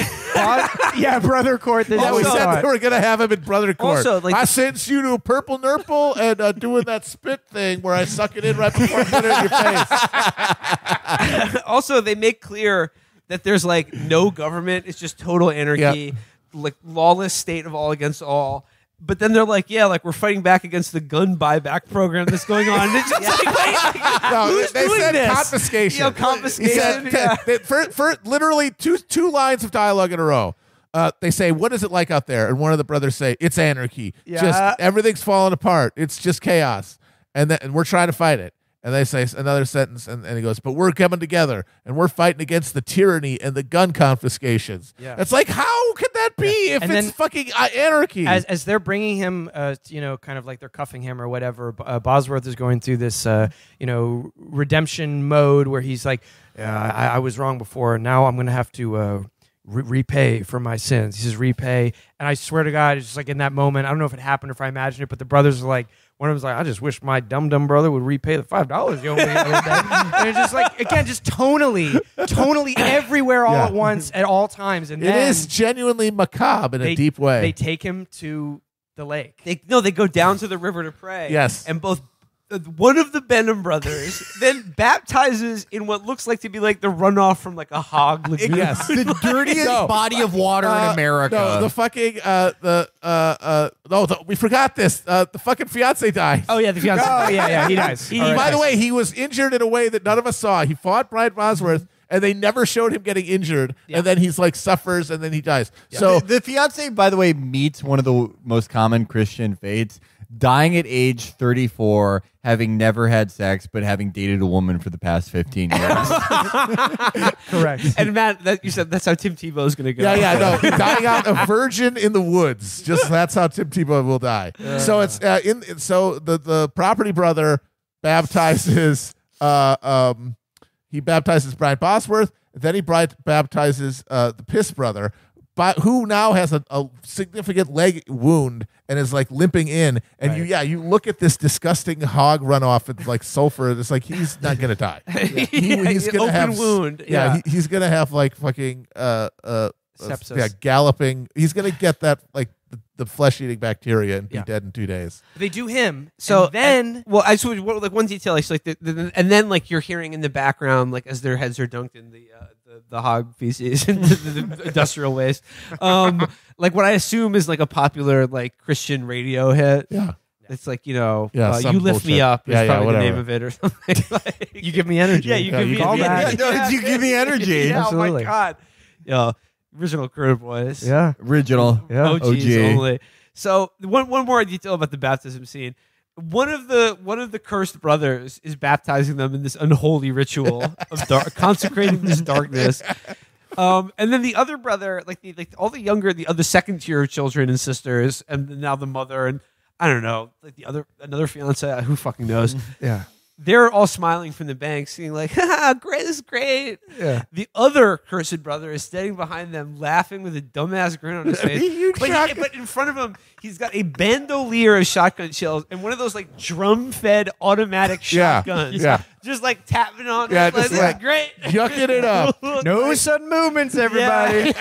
yeah, brother court. That
Yeah, we
we
said
saw
they
it.
were going to have him in brother court.
Also, like-
I sentence you to a purple nurple and doing that spit thing where I suck it in right before I put it in your face.
also they make clear that there's like no government. It's just total anarchy, like lawless state of all against all. But then they're like, yeah, like we're fighting back against the gun buyback program that's going on. And it's just like, wait, like,
No,
who's
they
doing
said
this?
confiscation.
Confiscation.
He said for literally two lines of dialogue in a row. They say, "What is it like out there?" And one of the brothers say, "It's anarchy.
Yeah.
Just everything's falling apart. It's just chaos." And we're trying to fight it. And they say another sentence, and he goes, "But we're coming together, and we're fighting against the tyranny and the gun confiscations."
Yeah.
It's like, how could that be if
And
it's
then-
fucking anarchy?
As they're bringing him, kind of like they're cuffing him or whatever. Bosworth is going through this, redemption mode where he's like, I was wrong before. Now I'm going to have to repay for my sins. He says, repay. And I swear to God, it's just like in that moment, I don't know if it happened or if I imagined it, but the brothers are like, one of them's like, I just wish my dumb brother would repay the $5 you owe me the other day. And it's just like, again, just tonally everywhere all at once at all times. And
It is genuinely macabre in a deep way.
They take him to the lake.
They go down to the river to pray.
Yes.
And both one of the Benham brothers then baptizes in what looks like to be like the runoff from like a hog lagoon.
Yes.
The dirtiest body of water in America.
No, the fucking we forgot this. The fucking fiance died.
Oh, yeah, the fiance. Oh, yeah, he dies.
By the way, he was injured in a way that none of us saw. He fought Brian Bosworth, and they never showed him getting injured. And then he's like suffers, and then he dies.
Yeah.
So
the fiance, by the way, meets one of the most common Christian fates. Dying at age 34, having never had sex, but having dated a woman for the past 15 years.
Correct.
And Matt, you said that's how Tim Tebow is going to go.
no, dying out a virgin in the woods. Just that's how Tim Tebow will die. So it's so the property brother baptizes he baptizes Brian Bosworth, then he baptizes the piss brother, who now has a significant leg wound and is like limping in. And you look at this disgusting hog runoff and like sulfur. It's like he's not gonna die. He's gonna
open
have
wound.
He's gonna have like fucking
sepsis.
Galloping. He's gonna get that like the flesh eating bacteria and be dead in 2 days.
They do him.
So
and then
I just like one detail. Like and then like you're hearing in the background like as their heads are dunked in the hog feces into the industrial waste. Like what I assume is like a popular like Christian radio hit.
Yeah.
It's like,
some
you lift me
bullshit.
up is probably the
whatever.
name of it or something. Like,
you give me energy.
yeah, you give me
call
energy.
back.
You give me energy.
Yeah,
Absolutely.
oh my God. Yeah. Original Critter Boys.
Yeah.
Original.
Yeah.
OGs
OG.
only. So one more detail about the baptism scene. One of the cursed brothers is baptizing them in this unholy ritual of consecrating this darkness. And then the other brother, like all the younger, the other second tier children and sisters, and now the mother, and I don't know, like another fiance, who fucking knows?
Yeah.
They're all smiling from the bank, seeing like, "Ha, great, this is great."
Yeah.
The other cursed brother is standing behind them, laughing with a dumbass grin on his face. But in front of him, he's got a bandolier of shotgun shells and one of those like drum-fed automatic shotguns.
Yeah.
Just like tapping on.
Yeah,
Like,
just
this
like-
is great.
Yucking it up.
No sudden movements, everybody.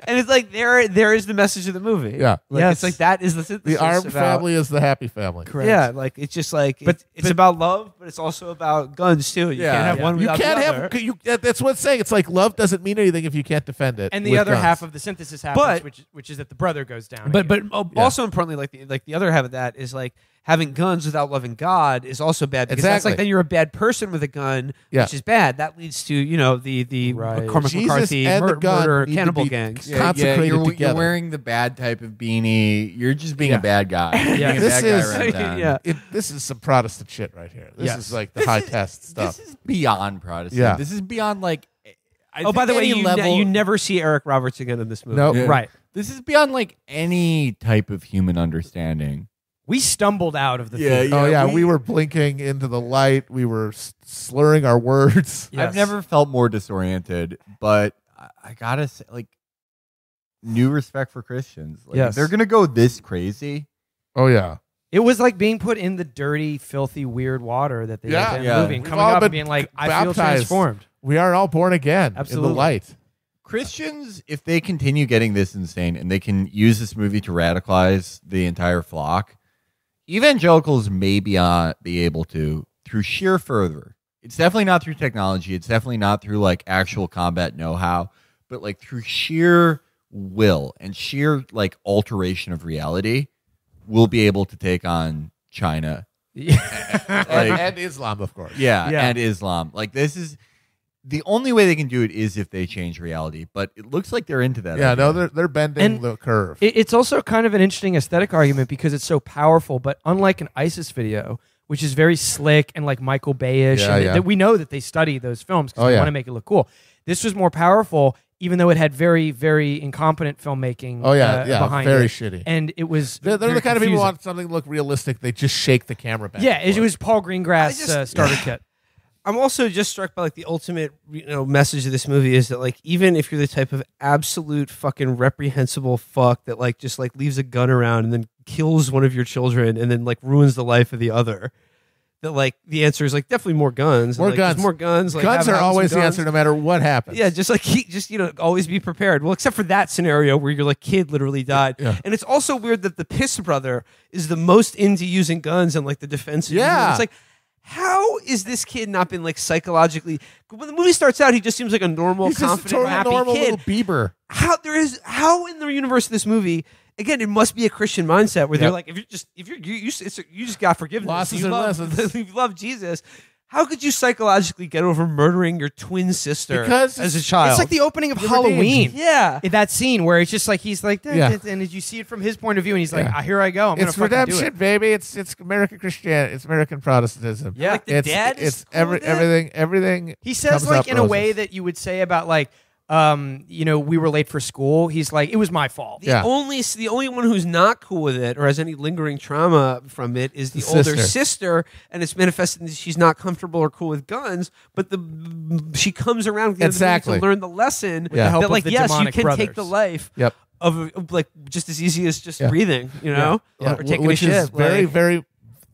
And it's like there is the message of the movie.
Yeah.
Like,
Yes.
it's like that is the synthesis
The armed
about-
family is the happy family.
Correct.
Yeah, like it's just like it's about love, but it's also about guns too. You can't have one
You
without
can't
the
have.
other.
That's what it's saying. It's like love doesn't mean anything if you can't defend it.
And the
with
other
guns.
half of the synthesis happens,
But-
which is that the brother goes down.
But
again.
also importantly, like the other half of that is like having guns without loving God is also bad because that's
Exactly.
like then you're a bad person with a gun,
Yeah.
which is bad. That leads to the
Right.
Cormac
Jesus
McCarthy
and the gun
murder
need to
cannibal
be-
gangs.
Yeah. consecrated
you're
together.
wearing the bad type of beanie. You're just being a bad guy. You're
Yeah.
being a
This
bad guy
is-
right then.
Yeah.
This is some Protestant shit right here. This
Yes.
is like the high test stuff.
This is beyond Protestant.
Yeah.
This is beyond like. I
Oh, by
think
the way,
any
you,
level,
you never see Eric Roberts again in this movie.
Nope.
Yeah.
right.
This is beyond like any type of human understanding.
We stumbled out of the
Yeah,
theater.
Oh yeah, we were blinking into the light. We were slurring our words.
Yes.
I've never felt more disoriented, but I gotta say, like, new respect for Christians. Like,
Yes.
if they're gonna go this crazy.
Oh yeah.
It was like being put in the dirty, filthy, weird water that they
Yeah.
had in
Yeah.
the movie and
We've
coming
all
up
been
and being like, I feel
baptized.
transformed.
We are all born again
Absolutely.
in the light.
Christians, if they continue getting this insane and they can use this movie to radicalize the entire flock, evangelicals may be able to through sheer fervor. It's definitely not through technology. It's definitely not through like actual combat know-how, but like through sheer will and sheer like alteration of reality, we'll be able to take on China.
And Islam, of course.
Yeah,
Yeah.
and Islam. Like this is the only way they can do it is if they change reality. But it looks like they're into that.
Yeah,
idea.
no, they're bending
And
the curve.
It's also kind of an interesting aesthetic argument because it's so powerful, but unlike an ISIS video, which is very slick and like Michael Bay-ish,
Yeah,
and
yeah.
that we know that they study those films because
Oh,
they
yeah.
want to make it look cool. This was more powerful, even though it had very, very incompetent filmmaking
Oh yeah, yeah,
behind
very
it.
shitty.
And it was
They're
very
the kind of people who
confusing.
want something to look realistic. They just shake the camera back.
Yeah,
and
it
forth.
was Paul Greengrass
I just-
starter kit.
I'm also just struck by like the ultimate, message of this movie is that like even if you're the type of absolute fucking reprehensible fuck that like just like leaves a gun around and then kills one of your children and then like ruins the life of the other, that like the answer is like definitely more guns.
More
and, like,
guns.
just more guns. Like,
Guns are
have
always
some
the
guns.
answer, no matter what happens.
Yeah, just like always be prepared. Well, except for that scenario where your like kid literally died.
Yeah.
And it's also weird that the piss brother is the most into using guns and like the defensive.
Yeah.
It's like, how is this kid not been like psychologically? When the movie starts out, he just seems like a normal,
He's just a
confident,
totally
happy
normal
kid.
little Bieber.
How in the universe of this movie? Again, it must be a Christian mindset where they're
Yep.
like, you just got forgiveness.
Losses
you
and
love,
lessons.
you love Jesus. How could you psychologically get over murdering your twin sister
Because
as a
it's-
child?
It's like the opening of
You're
Halloween.
redeemed.
Yeah.
In that scene where it's just like he's like,
Yeah.
and you see it from his point of view, and he's like,
Yeah.
here I go. I'm
It's
gonna fucking do
redemption,
it.
baby. It's American Christianity. It's American Protestantism.
Yeah.
Like the
it's
dad is
it's
cool with it?
everything.
He says
comes
like
up
in a way
roses.
that you would say about like, we were late for school. He's like, it was my fault.
Yeah.
The only one who's not cool with it or has any lingering trauma from it is the
The
older
sister.
sister, and it's manifested that she's not comfortable or cool with guns. But she comes around at the end of the movie
Exactly.
to learn the lesson
the help
that
of
like
the
yes, you
demonic
can take
brothers.
the life
Yep.
of like just as easy as just
Yeah.
breathing, or taking
which
a shit.
is very,
like-
very.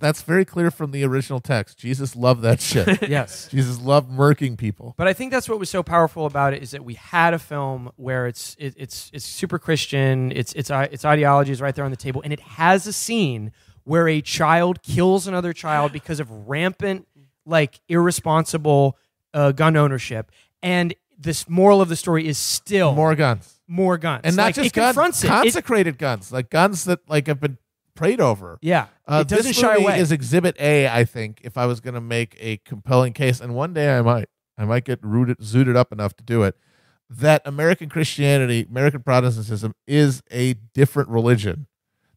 That's very clear from the original text. Jesus loved that shit.
Yes.
Jesus loved murking people.
But I think that's what was so powerful about it is that we had a film where it's super Christian. Its ideology is right there on the table, and it has a scene where a child kills another child because of rampant, like irresponsible gun ownership. And this moral of the story is still
More guns,
more guns,
and not
Like,
just
it
guns,
confronts it.
consecrated guns, like guns that like have been prayed over.
Yeah, it doesn't
this
shy
movie
away.
is Exhibit A, I think, if I was going to make a compelling case, and one day I might get zooted up enough to do it, that American Christianity, American Protestantism is a different religion.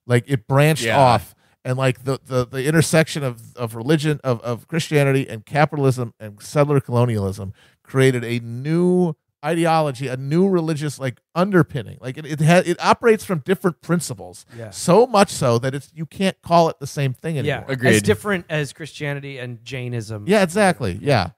Like it branched off, and like the intersection of religion, of Christianity and capitalism and settler colonialism created a new ideology, a new religious like underpinning. Like it operates from different principles.
Yeah.
So much so that you can't call it the same thing anymore.
Yeah,
Agreed.
as different as Christianity and Jainism.
Yeah, exactly. Yeah.